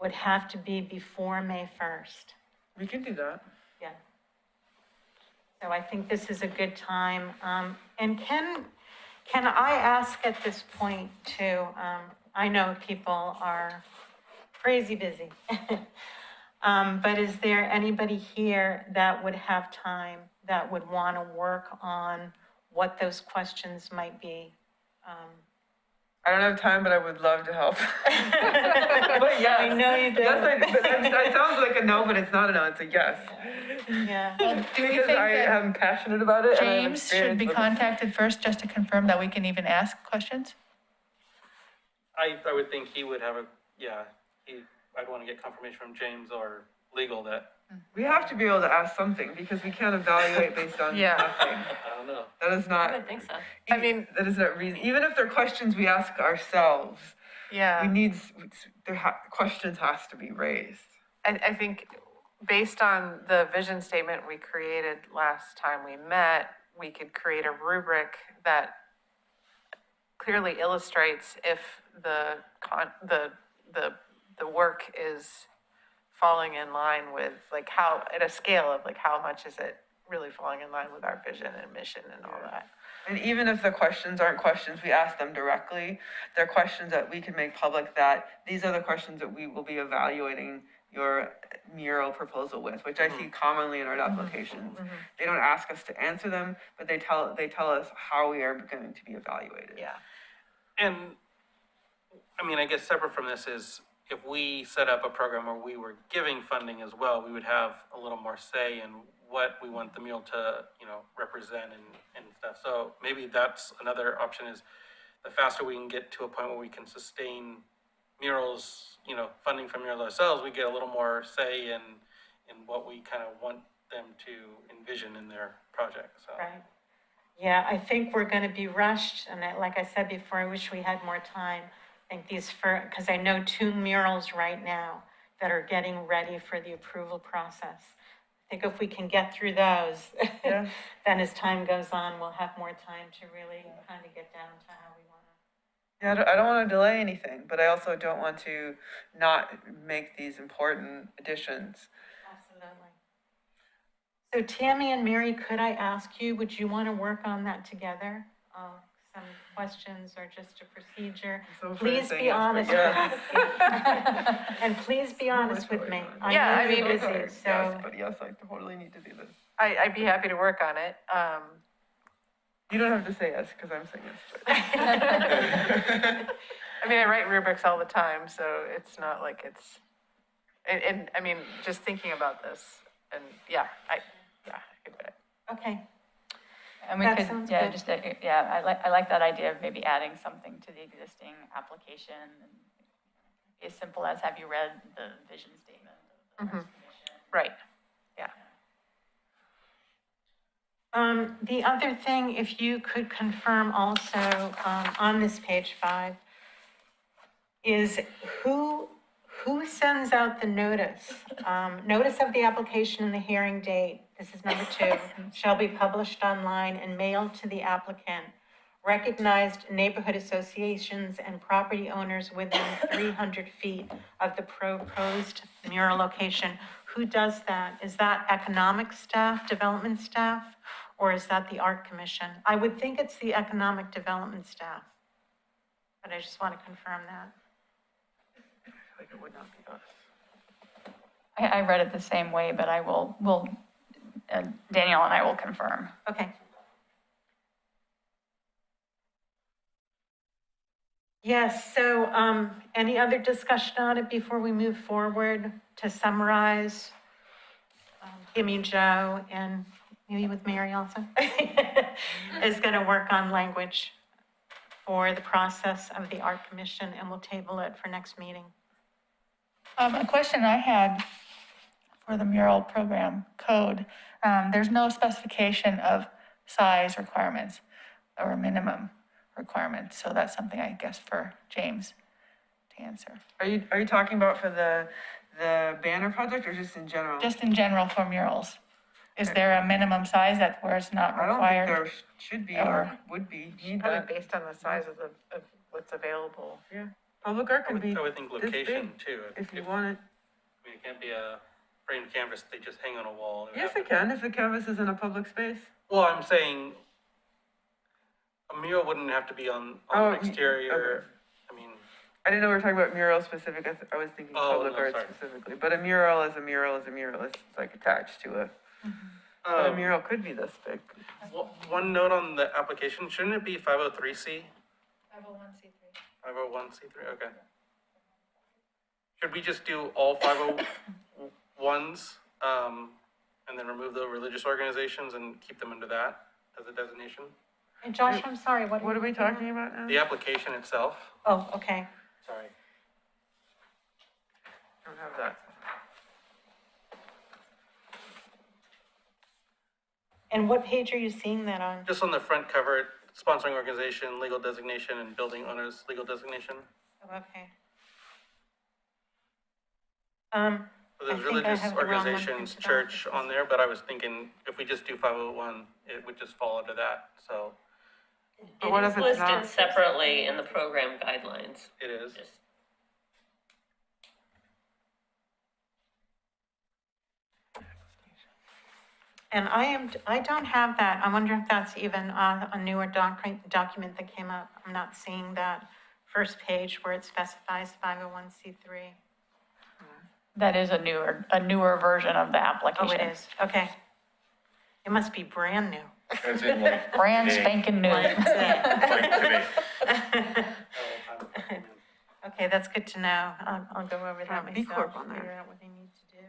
would have to be before May 1st. We can do that. Yeah. So I think this is a good time. And can I ask at this point too, I know people are crazy busy. But is there anybody here that would have time, that would want to work on what those questions might be? I don't have time, but I would love to help. But yes. I know you do. That sounds like a no, but it's not a no, it's a yes. Yeah. Do we Because think I that am passionate about it. and I have James should experience be with it. contacted first just to confirm that we can even ask questions? I would think he would have I'd want to get confirmation from James or legal that, We have to be able to ask something, because we can't evaluate based on Yeah. nothing. I don't know. That is I not, would think so. I mean, that is not reason, even if they're questions we ask ourselves, yeah. we need, questions has to be raised. I think based on the vision statement we created last time we met, we could create a rubric that clearly illustrates if the work is falling in line with, like, how, at a scale of like how much is it really falling in line with our vision and mission and all that. And even if the questions aren't questions we ask them directly, they're questions that we can make public, that these are the questions that we will be evaluating your mural proposal with, which I see commonly in art applications. They don't ask us to answer them, but they tell us how we are going to be evaluated. Yeah. And, I mean, I guess separate from this is, if we set up a program where we were giving funding as well, we would have a little more say in what we want the mural to, you know, represent and stuff. So maybe that's another option, is the faster we can get to a point where we can sustain murals, you know, funding from murals ourselves, we get a little more say in what we kind of want them to envision in their project, so. Right. Yeah, I think we're going to be rushed, and like I said before, I wish we had more time. I think because I know 2 murals right now that are getting ready for the approval process. I think if we can get through those, Yeah. then as time goes on, we'll have more time to really kind of get down to how we want to. Yeah, I don't want to delay anything, but I also don't want to not make these important additions. Absolutely. So Tammy and Mary, could I ask you, would you want to work on that together? Some questions or just a procedure? So Please saying be yes, but honest yeah. with me. And please be honest with me. I Yeah, know I mean, you're busy, Yes, so. but yes, I totally need to do this. I'd be happy to work on it. You don't have to say yes, because I'm saying yes. I mean, I write rubrics all the time, so it's not like it's, and I mean, just thinking about this, and yeah, I could do it. Okay, And we That could, sounds yeah, good. just, I like that idea of maybe adding something to the existing application. And as simple as, have you read the vision statement of the Arts Commission? Right, yeah. the other thing, if you could confirm also, on this page 5, is who sends out the notice? Notice of the application and the hearing date, this is number 2, shall be published online and mailed to the applicant. Recognized neighborhood associations and property owners within 300 feet of the proposed mural location. Who does that? Is that economic staff, development staff, or is that the art commission? I would think it's the economic development staff, but I just want to confirm that. Like it would not be us. I read it the same way, but Danielle and I will confirm. Okay. Yes, so any other discussion on it before we move forward? To summarize, Kimmy, Joe, and maybe with Mary also, is going to work on language for the process of the art commission, and we'll table it for next meeting. A question I had for the mural program code, there's no specification of size requirements or minimum requirements, so that's something I guess for James to answer. Are you talking about for the banner project or just in general? Just in general for murals, is there a minimum size that where it's not I don't think required? there should be or Or- would be. Need Probably that. based on the size of what's available. Yeah. Public art I can would, be I would think this location big too. if you want it. I mean, it can't be a framed canvas they just hang on a wall. would Yes, have it to- can if the canvas is in a public space. Well, I'm saying a mural wouldn't have to be on Oh, an exterior, I mean, I didn't know we were talking about mural specific. I was thinking Oh, public no, art sorry. specifically. But a mural is a mural is a mural. It's like attached to it. But a mural could be this big. one note on the application, shouldn't it be 503C? 501c3. 501c3, okay. Should we just do all 501s, and then remove the religious organizations and keep them under that as a designation? And Josh, I'm sorry, what? What are we talking about now? The application itself, Oh, okay. sorry. I don't have that. And what page are you seeing that on? Just on the front cover, sponsoring organization, legal designation, and building owners, legal designation. Oh, okay. So I there's think I religious have the wrong one organizations, printed out. church on there, but I was thinking if we just do 501, it would just fall under that, so But what It if is it's listed not? separately in the program guidelines, it is. just. And I don't have that. I wonder if that's even a newer document that came up. I'm not seeing that first page where it specifies 501c3. That is a newer version of the Oh, application. it is, okay. It must be brand new. As in like Brand today. spanking new. Like today. Okay, that's good to know. I'll go over that Have B myself, Corp on there. figure out what I need to do.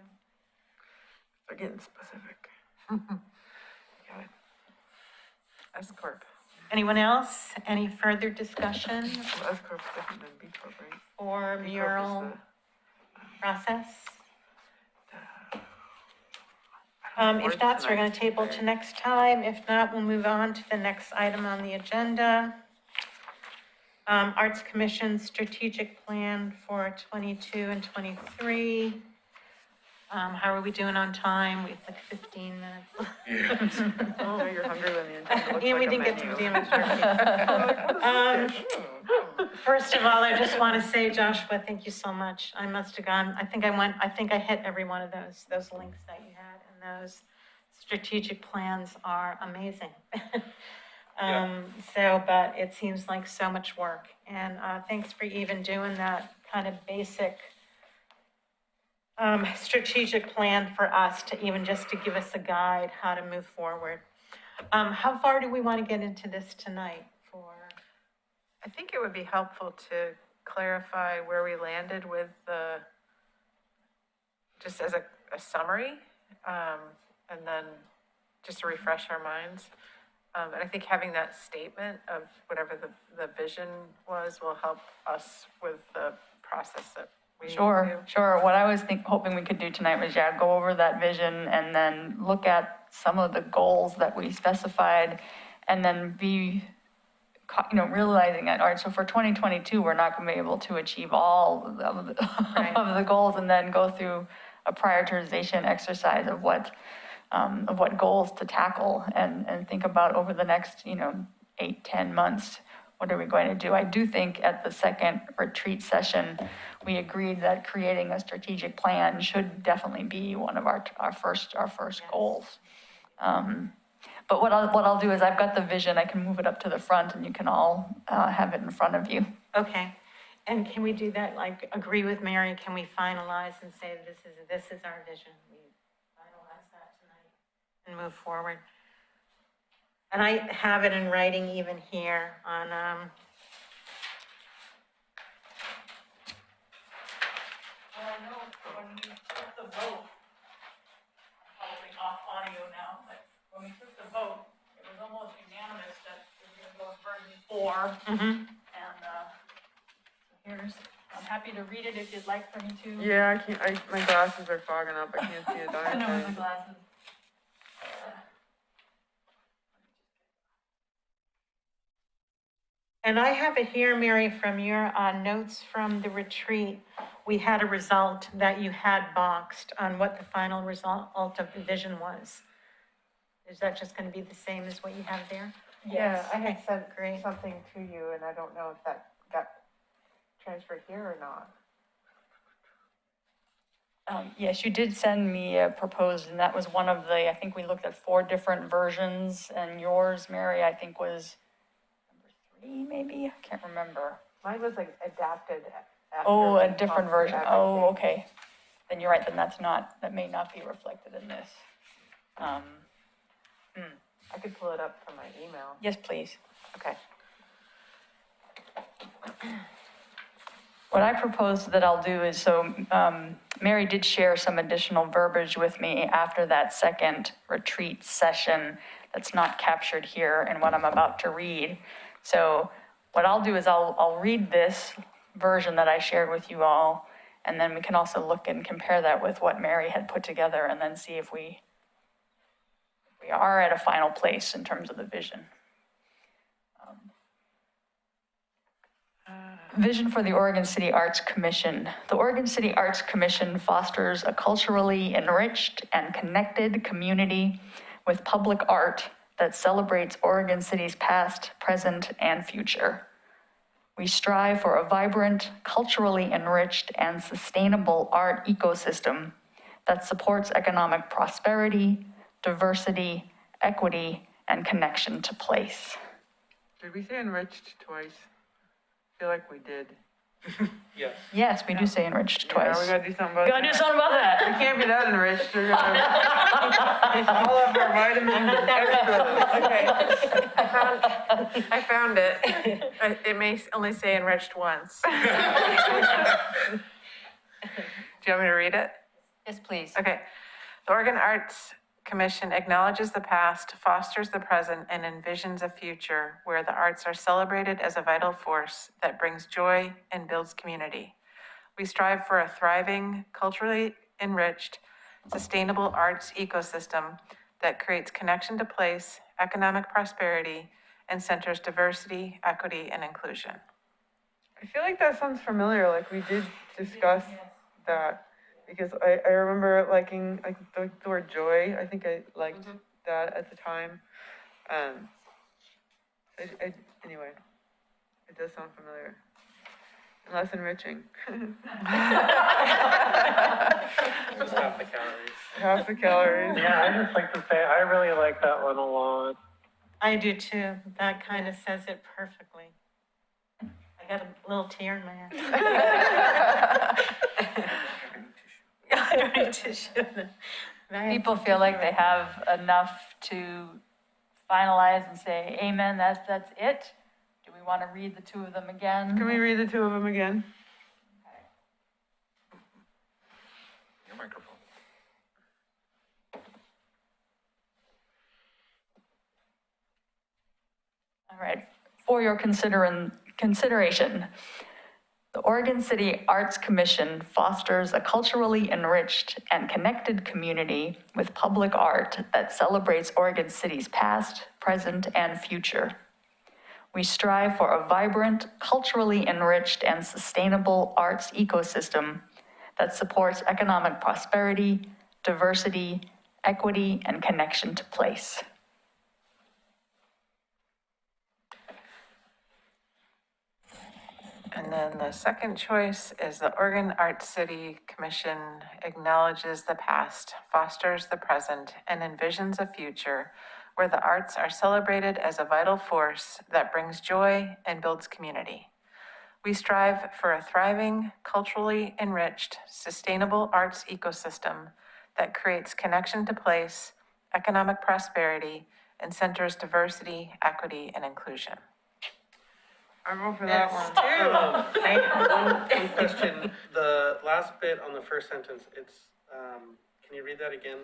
They're getting specific. Got it. S Corp. Anyone else? Any further discussion Well, S Corp's different than B Corp, right? or B Corp is mural the- process? Words If not, so we're tonight. gonna table to next time. If not, we'll move on to the next item on the agenda. Arts Commission Strategic Plan for 22 and 23. How are we doing on time? We have like 15 minutes. Oh, you're hungry when the agenda looks Yeah, we like a didn't get to menu. the damage. First of all, I just want to say, Joshua, thank you so much. I must have gone, I think I hit every one of those links that you had, and those strategic plans are amazing. But it seems like so much work, and thanks for even doing that kind of basic strategic plan for us to even just to give us a guide how to move forward. How far do we want to get into this tonight for? I think it would be helpful to clarify where we landed with the, just as a summary, and then just to refresh our minds. And I think having that statement of whatever the vision was will help us with the process that we do. Sure. What I was hoping we could do tonight was, go over that vision and then look at some of the goals that we specified, and then be, realizing that, all right, so for 2022, we're not going to be able to achieve all of the goals, and then go through a prioritization exercise of what goals to tackle, and think about over the next, 8-10 months, what are we going to do? I do think at the second retreat session, we agreed that creating a strategic plan should definitely be one of our first goals. But what I'll do is, I've got the vision, I can move it up to the front, and you can all have it in front of you. Okay, and can we do that, like, agree with Mary, can we finalize and say this is our vision? We finalize that tonight and move forward. And I have it in writing even here on, Well, I know when we took the vote, probably off audio now, but when we took the vote, it was almost unanimous that we were gonna go with version 4. And, I'm happy to read it if you'd like for me to. Yeah, I can't, my glasses are fogging up, I can't see a I know, darn my thing. glasses. and I have it here, Mary, from your notes from the retreat. We had a result that you had boxed on what the final result of the vision was. Is that just going to be the same as what you have there? Yeah, I had Okay, sent great. something to you, and I don't know if that got transferred here or not. Yes, you did send me a proposed, and that was one of the, I think we looked at 4 different versions, and yours, Mary, I think was number 3, maybe? I can't remember. Mine was like adapted after. Oh, a we different talked through version. Oh, everything. okay. Then you're right, then that may not be reflected in this. I could pull it up from my email. Yes, please. Okay. What I propose that I'll do is, Mary did share some additional verbiage with me after that second retreat session that's not captured here in what I'm about to read. So what I'll do is I'll read this version that I shared with you all, and then we can also look and compare that with what Mary had put together, and then see if we are at a final place in terms of the vision. Vision for the Oregon City Arts Commission. The Oregon City Arts Commission fosters a culturally enriched and connected community with public art that celebrates Oregon City's past, present, and future. We strive for a vibrant, culturally enriched, and sustainable art ecosystem that supports economic prosperity, diversity, equity, and connection to place. Did we say enriched twice? I feel like we did. Yes. Yes, we do say enriched Yeah, twice. we gotta do something about Gotta do that. something about that. We can't be that enriched, we're gonna all of our vitamins and extras. Okay, I found it. It may only say enriched once. Do you want me to read it? Yes, please. Okay. The Oregon Arts Commission acknowledges the past, fosters the present, and envisions a future where the arts are celebrated as a vital force that brings joy and builds community. We strive for a thriving, culturally enriched, sustainable arts ecosystem that creates connection to place, economic prosperity, and centers diversity, equity, and inclusion. I feel like that sounds familiar, like we did discuss that, because I remember liking, like, the word joy, I think I liked that at the time. Anyway, it does sound familiar. And less enriching. Just half the calories. Half the calories. Yeah, I just like to say, I really like that one a lot. I do too. That kind of says it perfectly. I got a little tear in my eye. I don't need tissue. People feel like they have enough to finalize and say, amen, that's it? Do we want to read the two of them again? Can we read the two of them again? Your microphone. All right, for your consideration, the Oregon City Arts Commission fosters a culturally enriched and connected community with public art that celebrates Oregon City's past, present, and future. We strive for a vibrant, culturally enriched, and sustainable arts ecosystem that supports economic prosperity, diversity, equity, and connection to place. And then the second choice is the Oregon Arts City Commission acknowledges the past, fosters the present, and envisions a future where the arts are celebrated as a vital force that brings joy and builds community. We strive for a thriving, culturally enriched, sustainable arts ecosystem that creates connection to place, economic prosperity, and centers diversity, equity, and inclusion. I vote for that one. One question, the last bit on the first sentence, it's, can you read that again?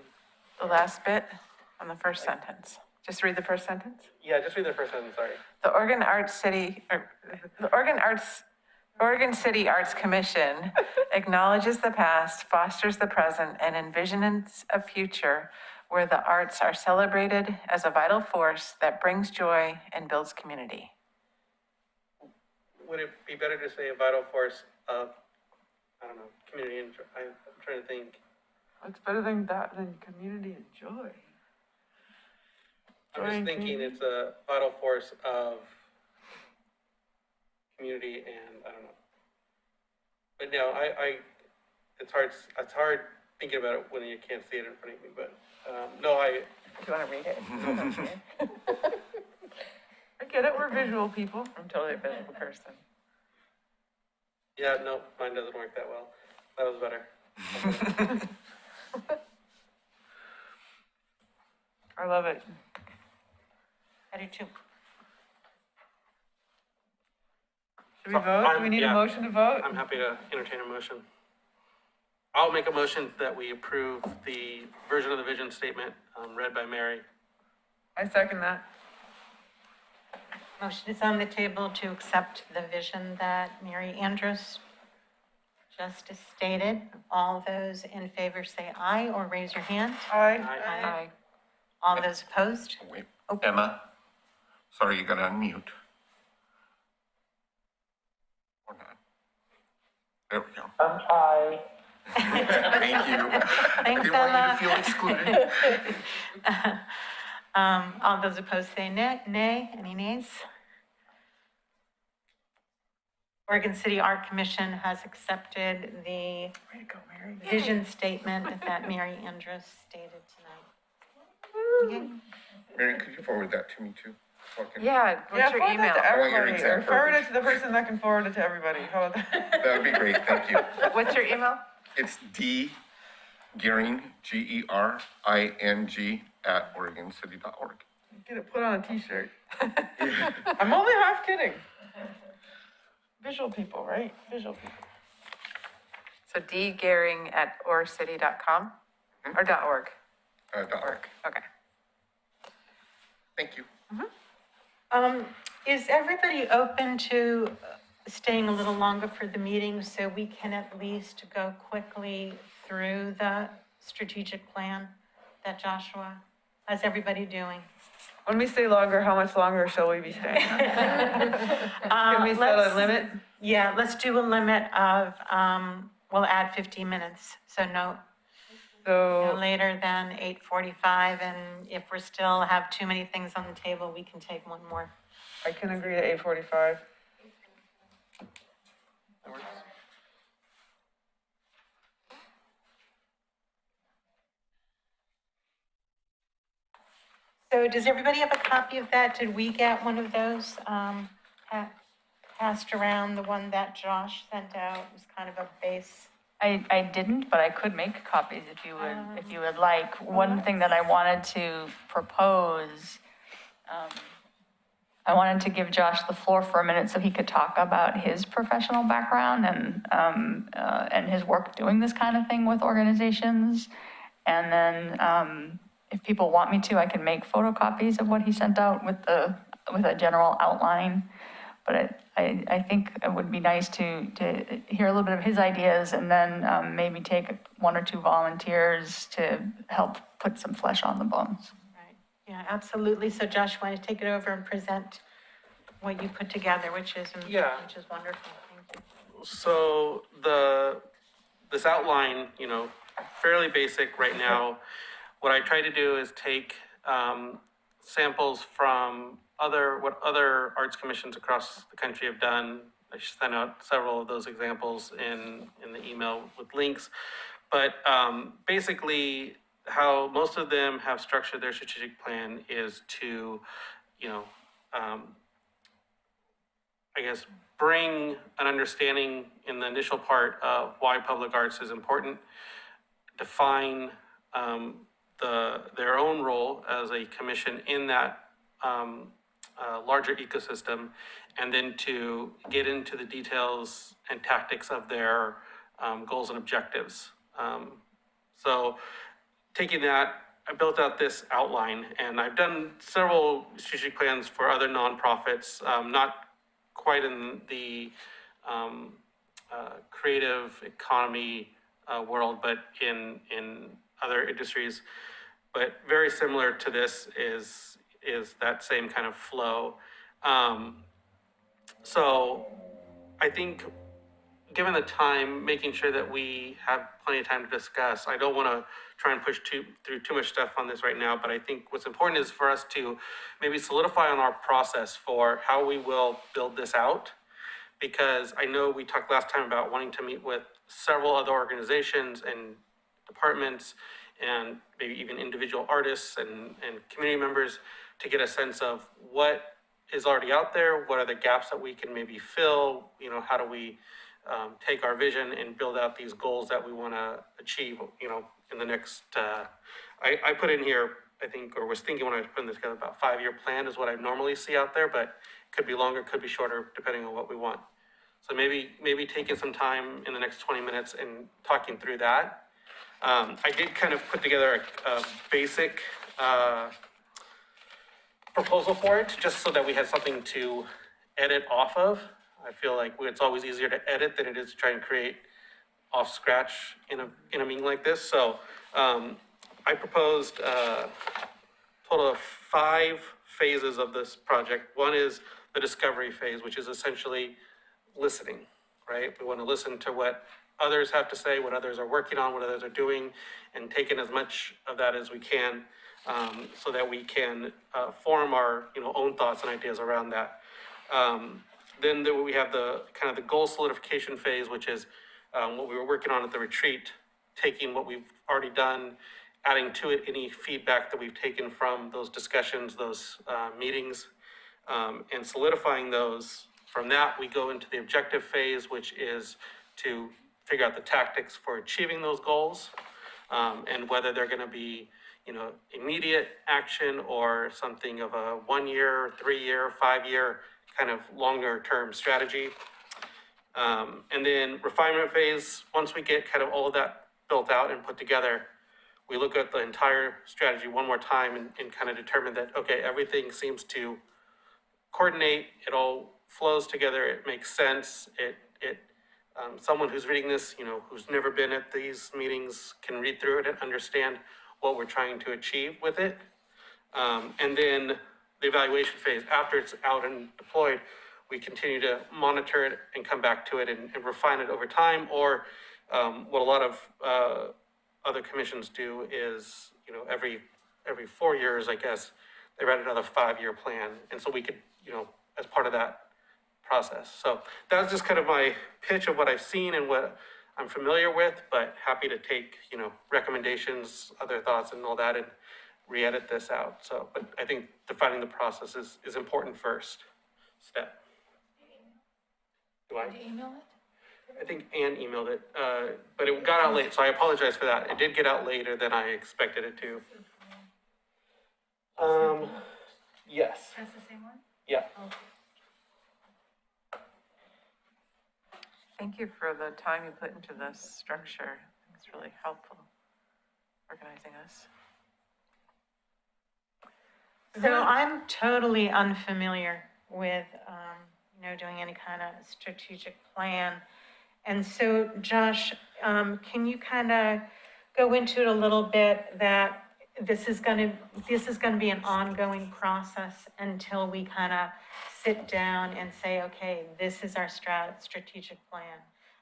The last bit on the first sentence. Just read the first sentence. Yeah, just read the first sentence, sorry. The Oregon City Arts Commission acknowledges the past, fosters the present, and envisions a future where the arts are celebrated as a vital force that brings joy and builds community. Would it be better to say a vital force of, I don't know, community and, I'm trying to think. It's better than that, than community and joy. I'm just thinking it's a vital force of community and, I don't know. But no, it's hard thinking about it when you can't see it in front of me, but, no, Do you want to read it? I get it, we're visual people. I'm totally a visual person. yeah, no, mine doesn't work that well. That was better. I love it. I do too. Should we vote? Do we need a Yeah. motion to vote? I'm happy to entertain a motion. I'll make a motion that we approve the version of the vision statement, read by Mary. I second that. Motion is on the table to accept the vision that Mary Andrews just stated. All those in favor say aye or raise your hand. Aye. Aye. All those opposed? Wait, Oh. Emma, sorry, you gotta unmute. Or not. There we go. Aye. Thank you. I Thanks, didn't want you Emma. to feel excluded. All those opposed say nay. Any nays? Oregon City Art Commission has accepted the Way to go, Mary. vision statement that Mary Andrews stated tonight. Okay. Mary, could you forward that to me too? So I can- Yeah, what's your forward email? that to I want your everybody, or exact forward it verbiage. to the person that can forward it to everybody. How about that? That would be great, thank you. What's your email? It's D Gering, GERING @OregonCity.org. Get it put on a t-shirt. I'm only half kidding. Visual people, right? Visual people. So dgaring@orcity.com or .org? .org. Okay. Thank you. Is everybody open to staying a little longer for the meeting so we can at least go quickly through the strategic plan that Joshua, how's everybody doing? When we stay longer, how much longer shall we be staying? Can we set a limit? Yeah, let's do a limit of, we'll add 15 minutes, so no So, later than 8:45, and if we still have too many things on the table, we can take one more. I can agree to 8:45. That works. So does everybody have a copy of that? Did we get one of those passed around, the one that Josh sent out? It was kind of a base. I didn't, but I could make copies if you would like. One thing that I wanted to propose, I wanted to give Josh the floor for a minute so he could talk about his professional background and his work doing this kind of thing with organizations. And then, if people want me to, I can make photocopies of what he sent out with a general outline. But I think it would be nice to hear a little bit of his ideas and then maybe take one or two volunteers to help put some flesh on the bones. Right, yeah, absolutely. So Josh, why don't you take it over and present what you put together, which is wonderful. Thank you. So this outline, fairly basic right now. What I try to do is take samples from what other arts commissions across the country have done. I sent out several of those examples in the email with links. But basically, how most of them have structured their strategic plan is to, I guess, bring an understanding in the initial part of why public arts is important, define their own role as a commission in that larger ecosystem, and then to get into the details and tactics of their goals and objectives. So taking that, I built out this outline, and I've done several strategic plans for other nonprofits, not quite in the creative economy world, but in other industries. But very similar to this is that same kind of flow. So I think, given the time, making sure that we have plenty of time to discuss, I don't want to try and push through too much stuff on this right now, but I think what's important is for us to maybe solidify on our process for how we will build this out. Because I know we talked last time about wanting to meet with several other organizations and departments and maybe even individual artists and community members to get a sense of what is already out there, what are the gaps that we can maybe fill, how do we take our vision and build out these goals that we want to achieve, in the next, I put in here, I think, or was thinking when I was putting this together, about 5-year plan is what I normally see out there, but it could be longer, could be shorter, depending on what we want. So maybe taking some time in the next 20 minutes and talking through that. I did kind of put together a basic proposal for it, just so that we had something to edit off of. I feel like it's always easier to edit than it is to try and create off scratch in a meeting like this. So I proposed a total of 5 phases of this project. One is the discovery phase, which is essentially listening, right? We want to listen to what others have to say, what others are working on, what others are doing, and take in as much of that as we can, so that we can form our own thoughts and ideas around that. Then we have the kind of the goal solidification phase, which is what we were working on at the retreat, taking what we've already done, adding to it any feedback that we've taken from those discussions, those meetings, and solidifying those. From that, we go into the objective phase, which is to figure out the tactics for achieving those goals, and whether they're going to be, immediate action or something of a 1-year, 3-year, 5-year kind of longer term strategy. And then refinement phase, once we get kind of all of that built out and put together, we look at the entire strategy one more time and kind of determine that, okay, everything seems to coordinate, it all flows together, it makes sense, someone who's reading this, who's never been at these meetings can read through it and understand what we're trying to achieve with it. And then the evaluation phase, after it's out and deployed, we continue to monitor it and come back to it and refine it over time, or what a lot of other commissions do is, you know, every 4 years, I guess, they write another 5-year plan, and so we could, you know, as part of that process. So that was just kind of my pitch of what I've seen and what I'm familiar with, but happy to take, you know, recommendations, other thoughts and all that, and re-edit this out. So, but I think defining the process is important first step. Do I? Did you email it? I think Ann emailed it, but it got out late, so I apologize for that. It did get out later than I expected it to. Yes, That's the same one? yeah. Thank you for the time you put into this structure. It's really helpful organizing us. So I'm totally unfamiliar with, you know, doing any kind of strategic plan. And so Josh, can you kind of go into it a little bit, that this is going to be an ongoing process until we kind of sit down and say, okay, this is our strategic plan,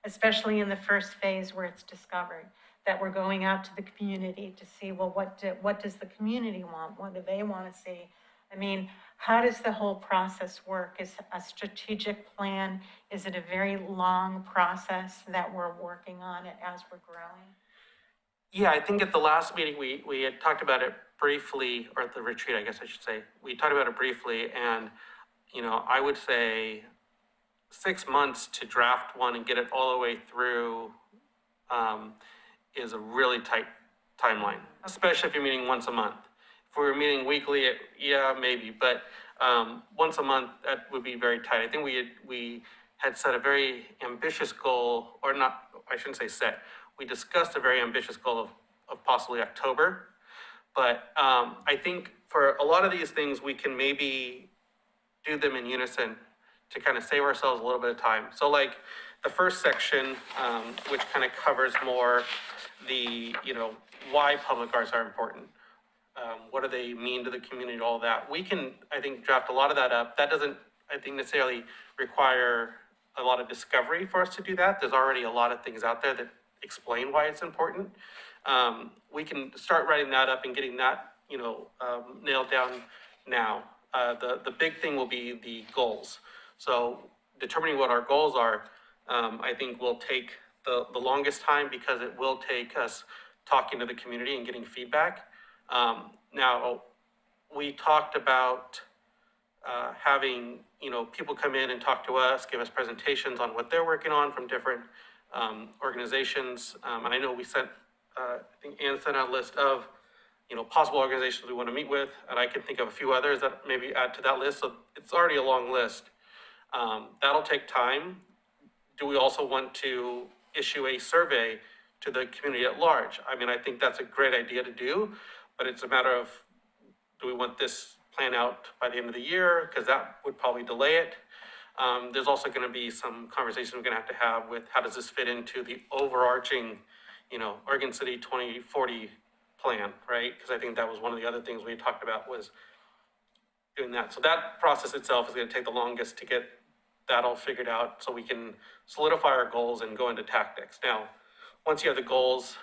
especially in the first phase where it's discovered, that we're going out to the community to see, well, what does the community want? What do they want to see? I mean, how does the whole process work? Is a strategic plan, is it a very long process that we're working on it as we're growing? Yeah, I think at the last meeting, we had talked about it briefly, or at the retreat, I guess I should say. We talked about it briefly, and, you know, I would say 6 months to draft one and get it all the way through is a really tight timeline, especially if you're meeting once a month. If we were meeting weekly, yeah, maybe, but once a month, that would be very tight. I think we had set a very ambitious goal, or not, I shouldn't say set, we discussed a very ambitious goal of possibly October. But I think for a lot of these things, we can maybe do them in unison to kind of save ourselves a little bit of time. So like the first section, which kind of covers more the, you know, why public arts are important. What do they mean to the community, all that. We can, I think, draft a lot of that up. That doesn't, I think, necessarily require a lot of discovery for us to do that. There's already a lot of things out there that explain why it's important. We can start writing that up and getting that, you know, nailed down now. The big thing will be the goals. So determining what our goals are, I think will take the longest time, because it will take us talking to the community and getting feedback. Now, we talked about having, you know, people come in and talk to us, give us presentations on what they're working on from different organizations. And I know we sent, I think Ann sent out a list of, you know, possible organizations we want to meet with, and I can think of a few others that maybe add to that list. So it's already a long list. That'll take time. Do we also want to issue a survey to the community at large? I mean, I think that's a great idea to do, but it's a matter of, do we want this plan out by the end of the year? Because that would probably delay it. There's also going to be some conversations we're going to have with how does this fit into the overarching, you know, Oregon City 2040 plan, right? Because I think that was one of the other things we talked about, was doing that. So that process itself is going to take the longest to get that all figured out, so we can solidify our goals and go into tactics. Now, once you have the goals,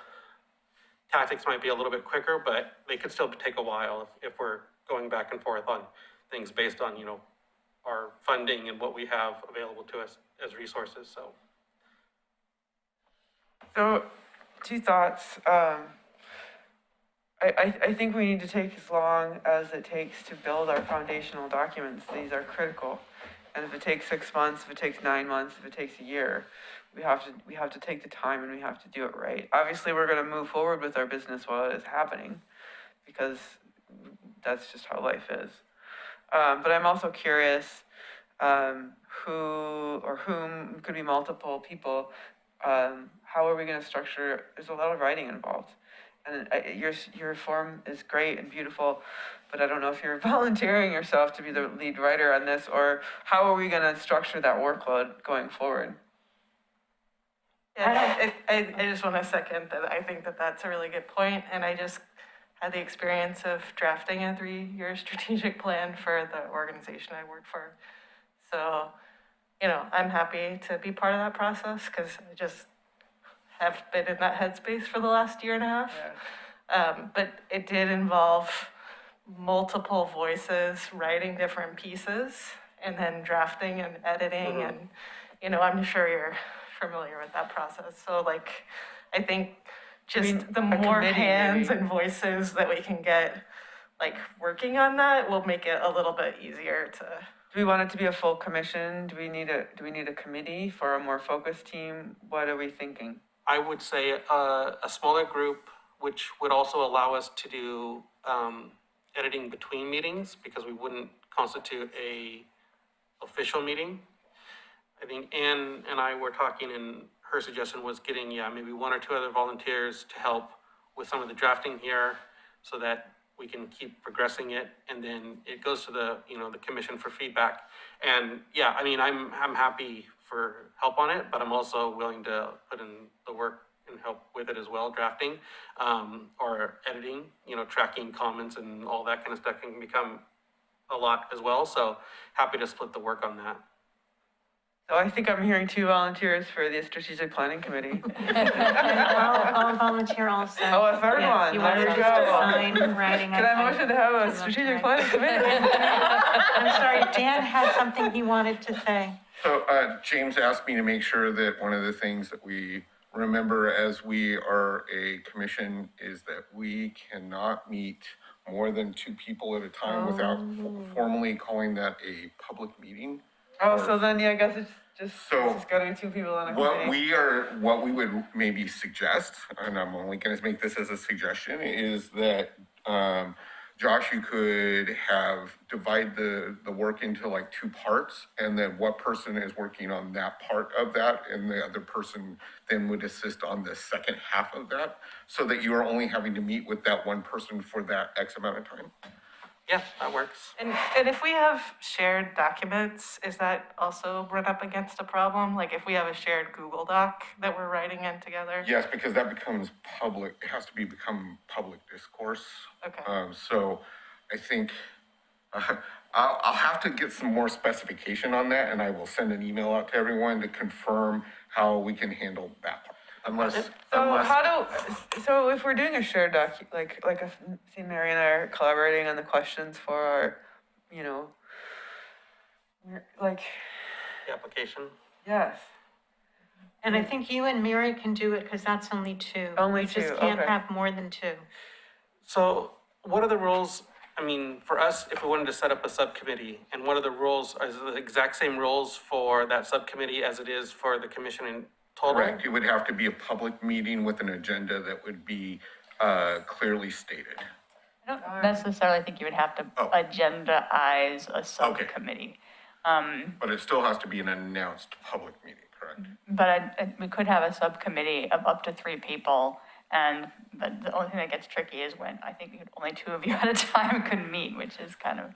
tactics might be a little bit quicker, but they could still take a while if we're going back and forth on things based on, you know, our funding and what we have available to us as resources. So, two thoughts. I think we need to take as long as it takes to build our foundational documents. These are critical. And if it takes 6 months, if it takes 9 months, if it takes a year, we have to take the time and we have to do it right. Obviously, we're going to move forward with our business while it is happening, because that's just how life is. But I'm also curious, who or whom, could be multiple people, how are we going to structure? There's a lot of writing involved. And your form is great and beautiful, but I don't know if you're volunteering yourself to be the lead writer on this, or how are we going to structure that workload going forward? Yeah, I just want to second that. I think that that's a really good point, and I just had the experience of drafting a 3-year strategic plan for the organization I work for. So you know, I'm happy to be part of that process because I just have been in that headspace for the last year and a half. But it did involve multiple voices writing different pieces and then drafting and editing and, you know, I'm sure you're familiar with that process. So like, I think just the more committee, hands maybe? and voices that we can get, like, working on that will make it a little bit easier to. Do we want it to be a full commission? Do we need a committee for a more focused team? What are we thinking? I would say a smaller group, which would also allow us to do editing between meetings, because we wouldn't constitute a official meeting. I think Anne and I were talking, and her suggestion was getting, maybe one or two other volunteers to help with some of the drafting here, so that we can keep progressing it, and then it goes to the, you know, the commission for feedback. And yeah, I mean, I'm happy for help on it, but I'm also willing to put in the work and help with it as well, drafting, or editing, you know, tracking comments and all that kind of stuff can become a lot as well. So happy to split the work on that. So I think I'm hearing 2 volunteers for the strategic planning committee. I'll volunteer also. Oh, a third Yeah, one. You There want you to go. just assign writing? Can I motion to have a strategic planning committee? I'm sorry, Dan had something he wanted to say. So, James asked me to make sure that one of the things that we remember as we are a commission is that we cannot meet more than 2 people at a time without formally calling that a public meeting. Oh, so then, yeah, I guess it's So, just gotta be 2 people on a committee. What we would maybe suggest, and I'm only gonna make this as a suggestion, is that, Josh, you could divide the work into like 2 parts, and then what person is working on that part of that, and the other person then would assist on the second half of that, so that you are only having to meet with that one person for that X amount of time. Yeah, that works. And if we have shared documents, is that also run up against a problem? Like if we have a shared Google Doc that we're writing in together? Yes, because that becomes public, it has to become public discourse. Okay. So I think, I'll have to get some more specification on that, and I will send an email out to everyone to confirm how we can handle that part. So if we're doing a shared see Mary and I are collaborating on the questions for our, you know, like, The application. yes. And I think you and Mary can do it because that's only 2. Only You just 2, can't okay. have more than 2. So what are the rules, I mean, for us, if we wanted to set up a subcommittee, and what are the rules, is it the exact same rules for that subcommittee as it is for the commission in total? Correct, it would have to be a public meeting with an agenda that would be clearly stated. I don't necessarily think you would have to Oh. agendaize a subcommittee. But it still has to be an announced public meeting, correct? But we could have a subcommittee of up to 3 people. But the only thing that gets tricky is when I think only 2 of you at a time could meet, which is kind of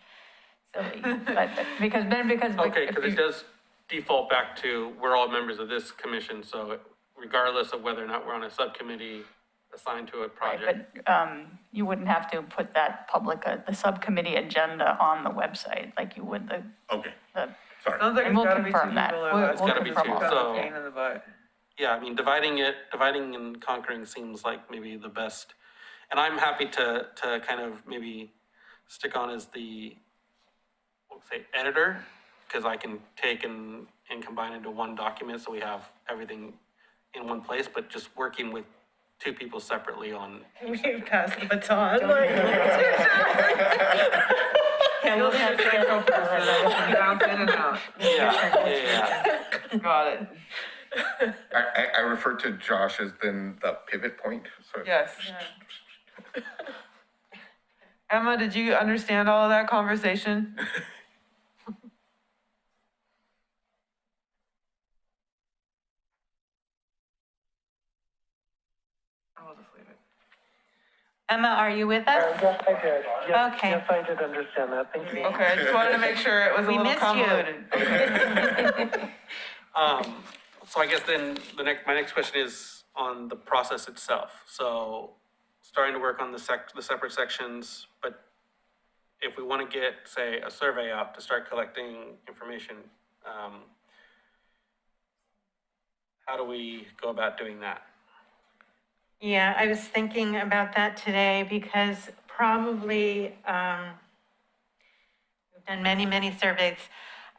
silly. But because Okay, if because you- it does default back to, we're all members of this commission, so regardless of whether or not we're on a subcommittee assigned to a Right, project. but you wouldn't have to put that the subcommittee agenda on the website like you would the. Okay, the sorry. Sounds like And it's we'll gotta be 2 confirm that. people or We'll- less. It's gotta be 2, so. Pain in the butt. Yeah, I mean, dividing and conquering seems like maybe the best. And I'm happy to kind of maybe stick on as the, we'll say, editor, because I can take and combine into one document, so we have everything in one place, but just working with 2 people separately on. We passed the baton. Yeah, You'll we'll be have the central person, bounce in and out. Yeah. Got it. I refer to Josh as then the pivot point, so. Yes. Emma, did you understand all of that conversation? I'll just leave it. Emma, are you with us? Yes, I did. Yes, Okay. Yes, I did understand that. Thank you. Okay, I just wanted to make sure it was a We little miss you. convoluted. So I guess then my next question is on the process itself. So starting to work on the separate sections, but if we want to get, say, a survey out to start collecting information, how do we go about doing that? Yeah, I was thinking about that today because probably, we've done many, many surveys.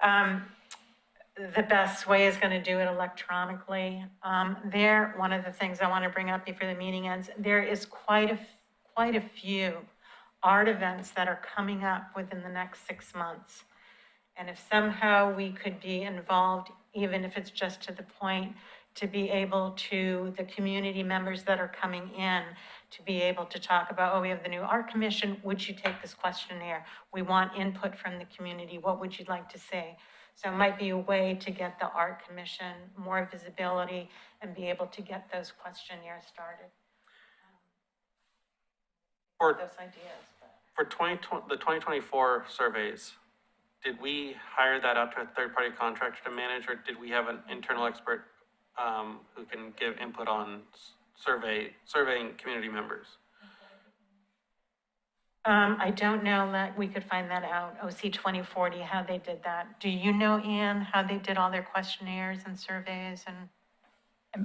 The best way is going to do it electronically. One of the things I want to bring up before the meeting ends, there is quite a few art events that are coming up within the next 6 months. And if somehow we could be involved, even if it's just to the point to be able to, the community members that are coming in, to be able to talk about, oh, we have the new art commission, would you take this questionnaire? We want input from the community, what would you like to say? So it might be a way to get the art commission more visibility and be able to get those questionnaires started. For, Those ideas, but. for the 2024 surveys, did we hire that out to a third-party contractor to manage, or did we have an internal expert who can give input on surveying community members? I don't know that we could find that out, OC 2040, how they did that. Do you know, Anne, how they did all their questionnaires and surveys and?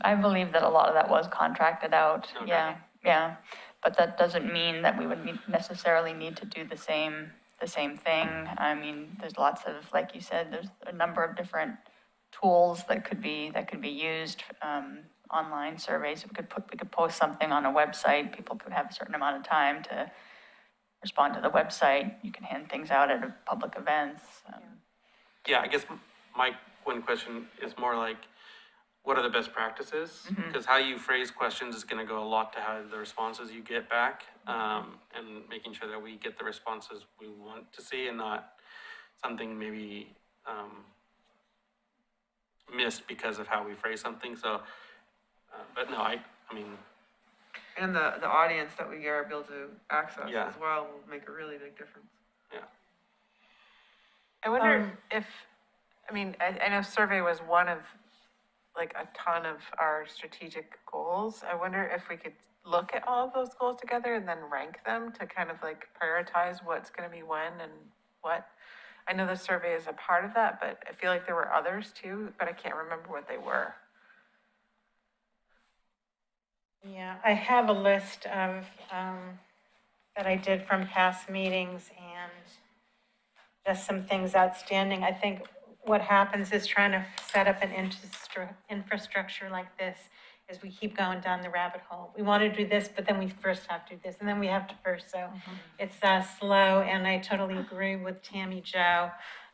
I believe that a lot of that was contracted out, Okay. yeah. But that doesn't mean that we would necessarily need to do the same thing. I mean, there's lots of, like you said, there's a number of different tools that could be used, online surveys. We could post something on a website. People could have a certain amount of time to respond to the website. You can hand things out at public events. Yeah, I guess my one question is more like, what are the best practices? Because how you phrase questions is going to go a lot to how the responses you get back, and making sure that we get the responses we want to see and not something maybe missed because of how we phrase something. So, but no, I mean, And the audience that we are able to access Yeah. as well will make a really big difference. I wonder if, I know survey was one of like a ton of our strategic goals. I wonder if we could look at all of those goals together and then rank them to kind of like prioritize what's gonna be when and what. I know the survey is a part of that, but I feel like there were others too, but I can't remember what they were. Yeah, I have a list of, that I did from past meetings and just some things outstanding. I think what happens is trying to set up an infrastructure like this is we keep going down the rabbit hole. We want to do this, but then we first have to do this, and then we have to first, so it's slow, and I totally agree with Tammy Jo,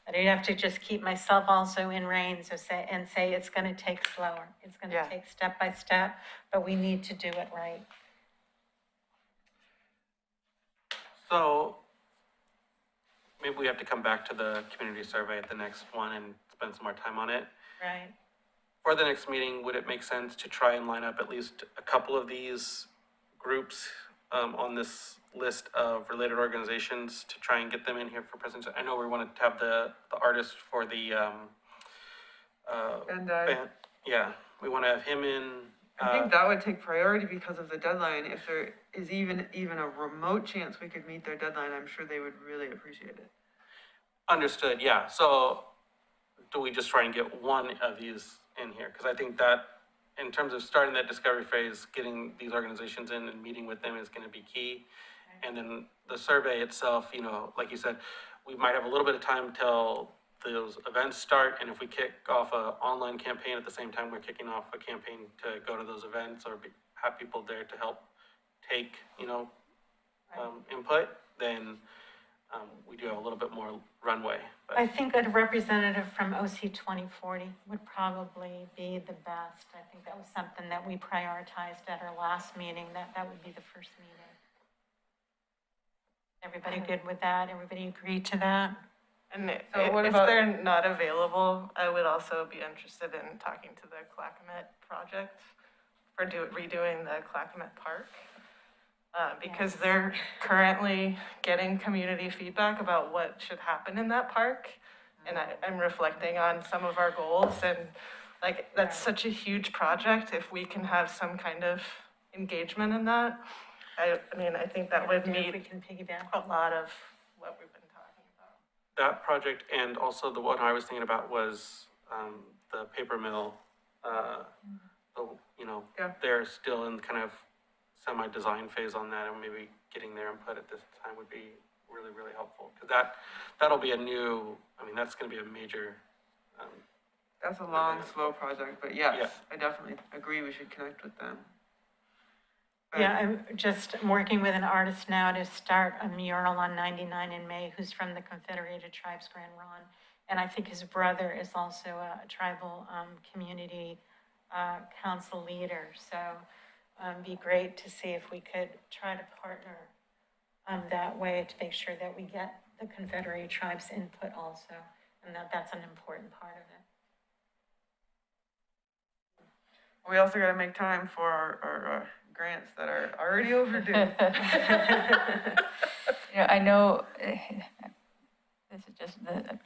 that I have to just keep myself also in rein, so say it's gonna take slower. It's gonna Yeah. take step by step, but we need to do it right. so maybe we have to come back to the community survey at the next one and spend some more time on it. Right. For the next meeting, would it make sense to try and line up at least a couple of these groups on this list of related organizations to try and get them in here for presentation? I know we wanted to have the artist for the And band. Yeah, we want to have him in. I think that would take priority because of the deadline. If there is even a remote chance we could meet their deadline, I'm sure they would really appreciate it. Understood, yeah. So do we just try and get one of these in here? Because I think that in terms of starting that discovery phase, getting these organizations in and meeting with them is going to be key. And then the survey itself, like you said, we might have a little bit of time till those events start. And if we kick off an online campaign at the same time, we're kicking off a campaign to go to those events or have people there to help take, input, then we do have a little bit more runway. But I think a representative from OC 2040 would probably be the best. I think that was something that we prioritized at our last meeting, that would be the first meeting. Everybody good with that? Everybody agree to that? And So what if about- they're not available, I would also be interested in talking to the Clackamas project for redoing the Clackamas Park. Because they're currently getting community feedback about what should happen in that park. And I'm reflecting on some of our goals and like, that's such a huge project. If we can have some kind of engagement in that, I think that would If we meet can piggyback. a lot of what we've been talking about. that project, and also the one I was thinking about was the paper mill Yeah. they're still in kind of semi-design phase on that, and maybe getting their input at this time would be really, really helpful. Because that'll be a new, I mean, that's gonna be a major, That's a long, slow project, but yes, Yeah. I definitely agree we should connect with them. Yeah, I'm working with an artist now to start a mural on 99 in May, who's from the Confederated Tribes Grand Ronde. And I think his brother is also a tribal community council leader. So be great to see if we could try to partner that way to make sure that we get the Confederated Tribes input also, and that's an important part of it. We also gotta make time for our grants that are already overdue. I know, this is just,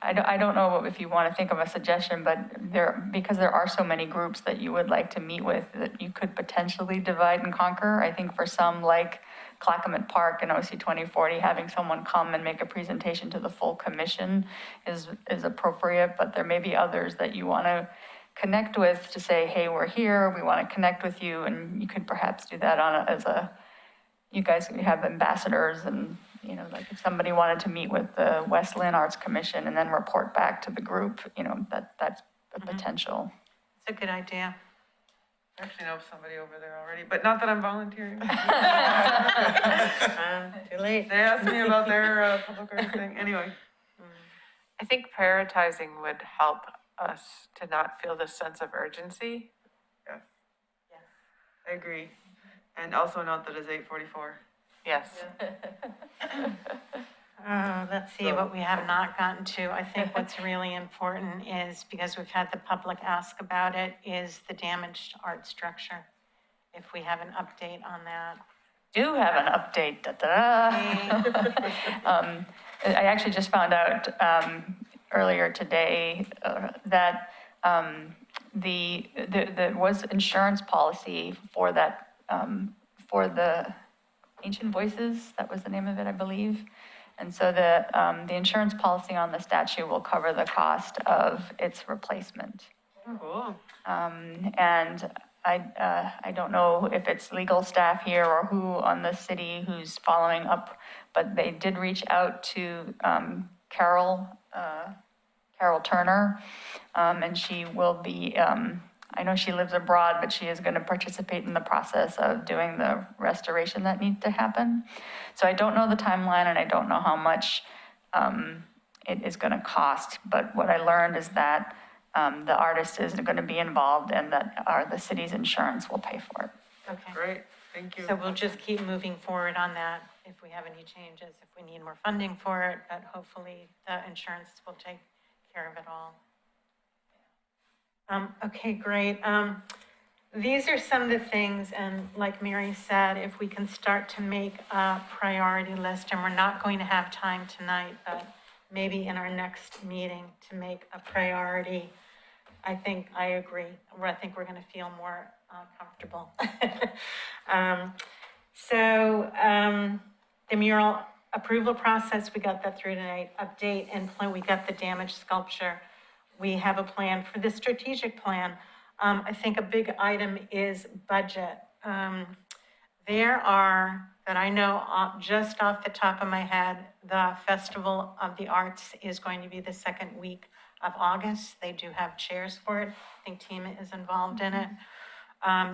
I don't know if you want to think of a suggestion, but because there are so many groups that you would like to meet with, that you could potentially divide and conquer. I think for some, like Clackamas Park and OC 2040, having someone come and make a presentation to the full commission is appropriate, but there may be others that you want to connect with to say, hey, we're here, we want to connect with you, and you could perhaps do that you guys have ambassadors, and, like if somebody wanted to meet with the West Lynn Arts Commission and then report back to the group, that's a potential. It's a good idea. I actually know somebody over there already, but not that I'm volunteering. Too late. They asked me about their public art thing, anyway. I think prioritizing would help us to not feel this sense of urgency. Yes. I agree. And also note that it's 8:44. Yes. Let's see what we have not gotten to. I think what's really important is, because we've had the public ask about it, is the damaged art structure. If we have an update on that. Do have an update. I actually just found out earlier today that there was insurance policy for that, for the Ancient Voices, that was the name of it, I believe. And so the insurance policy on the statue will cover the cost of its replacement. Cool. And I don't know if it's legal staff here or who on the city who's following up, but they did reach out to Carol Turner, and she will be, I know she lives abroad, but she is going to participate in the process of doing the restoration that needs to happen. So I don't know the timeline, and I don't know how much it is going to cost, but what I learned is that the artist is going to be involved, and that the city's insurance will pay for it. Okay. Great, thank you. So we'll just keep moving forward on that if we have any changes, if we need more funding for it, but hopefully the insurance will take care of it all. Okay, great. These are some of the things, and like Mary said, if we can start to make a priority list, and we're not going to have time tonight, but maybe in our next meeting to make a priority, I think I agree. I think we're going to feel more comfortable. The mural approval process, we got that through tonight. Update and plan, we got the damaged sculpture. We have a plan for the strategic plan. I think a big item is budget. There are, that I know just off the top of my head, the Festival of the Arts is going to be the second week of August. They do have chairs for it. I think Tima is involved in it.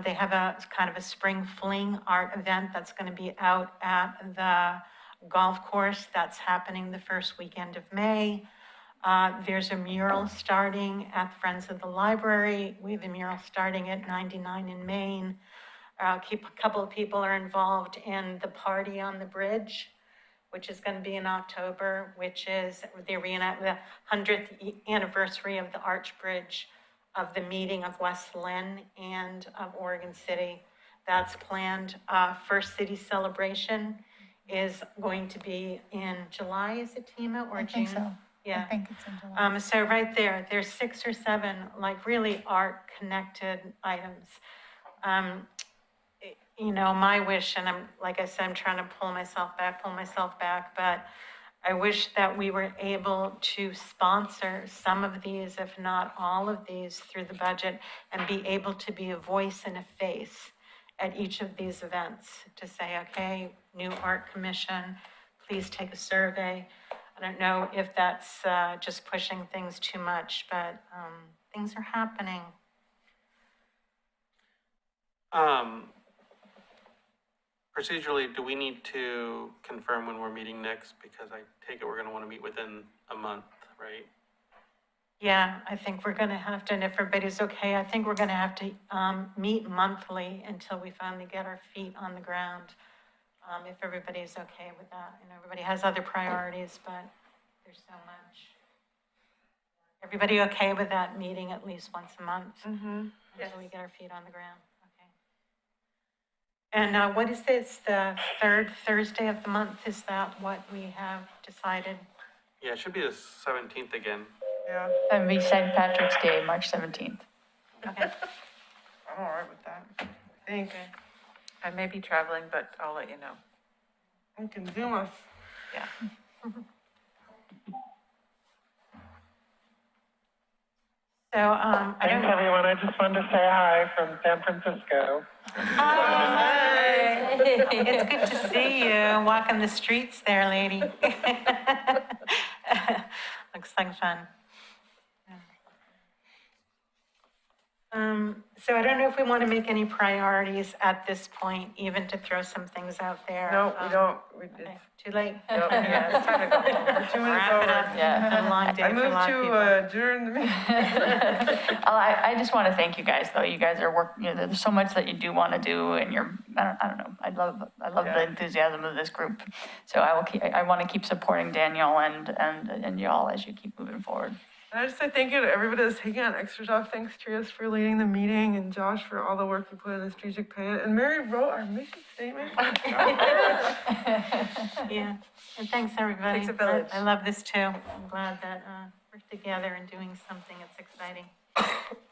They have a kind of a spring fling art event that's going to be out at the golf course. That's happening the first weekend of May. There's a mural starting at Friends of the Library. We have a mural starting at 99 in Maine. A couple of people are involved in the Party on the Bridge, which is going to be in October, which is the 100th anniversary of the Arch Bridge, of the meeting of West Lynn and of Oregon City. That's planned. First City Celebration is going to be in July, is it, Tima, or I June? think so. Yeah. I think it's in July. So right there's 6 or 7 like really art-connected items. My wish, and like I said, I'm trying to pull myself back, but I wish that we were able to sponsor some of these, if not all of these, through the budget and be able to be a voice and a face at each of these events to say, okay, new art commission, please take a survey. I don't know if that's just pushing things too much, but things are happening. Procedurally, do we need to confirm when we're meeting next? Because I take it we're gonna wanna meet within a month, right? Yeah, I think we're gonna have to, and if everybody's okay, I think we're gonna have to meet monthly until we finally get our feet on the ground. If everybody's okay with that. You know, everybody has other priorities, but there's so much. Everybody okay with that meeting at least once a month? Until we get our feet on the ground, okay. And what is this, the third Thursday of the month? Is that what we have decided? Yeah, it should be the 17th again. Yeah, That'd be St. Patrick's Day, March 17th. Okay, I'm all right with that. I think I may be traveling, but I'll let you know. we can Zoom us. Yeah. so I Thanks, don't. everyone. I just wanted to say hi from San Francisco. Hi. It's good to see you walking the streets there, lady. Looks like fun. So I don't know if we want to make any priorities at this point, even to throw some things out there. No, we don't. Okay, too late? Yeah, it's time to go home. We're 2 minutes Wrap it over. up. Yeah. It's been a long day I for a move lot of people. to adjourn the meeting. I just want to thank you guys, though. You guys are working, you know, there's so much that you do want to do, and I don't know. I love the enthusiasm of this group. So I want to keep supporting Daniel and y'all as you keep moving forward. And I just say thank you to everybody that's taking on extra job. Thanks, Trias, for leading the meeting, and Josh for all the work you put in the strategic plan. And Mary wrote our mission statement. Yeah, and thanks, everybody. Takes a village. I love this too. I'm glad that we're together and doing something. It's exciting.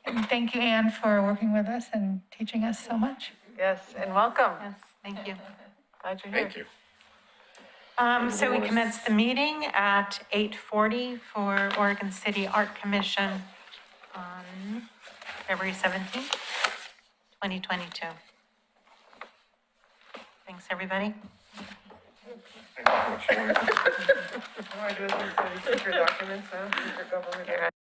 And thank you, Anne, for working with us and teaching us so much. Yes, and welcome. Yes, thank you. Glad you're here. Thank you. So we commence the meeting at 8:40 for Oregon City Art Commission on February 17th, 2022. Thanks, everybody. I want to do this in secret documents now, secret government.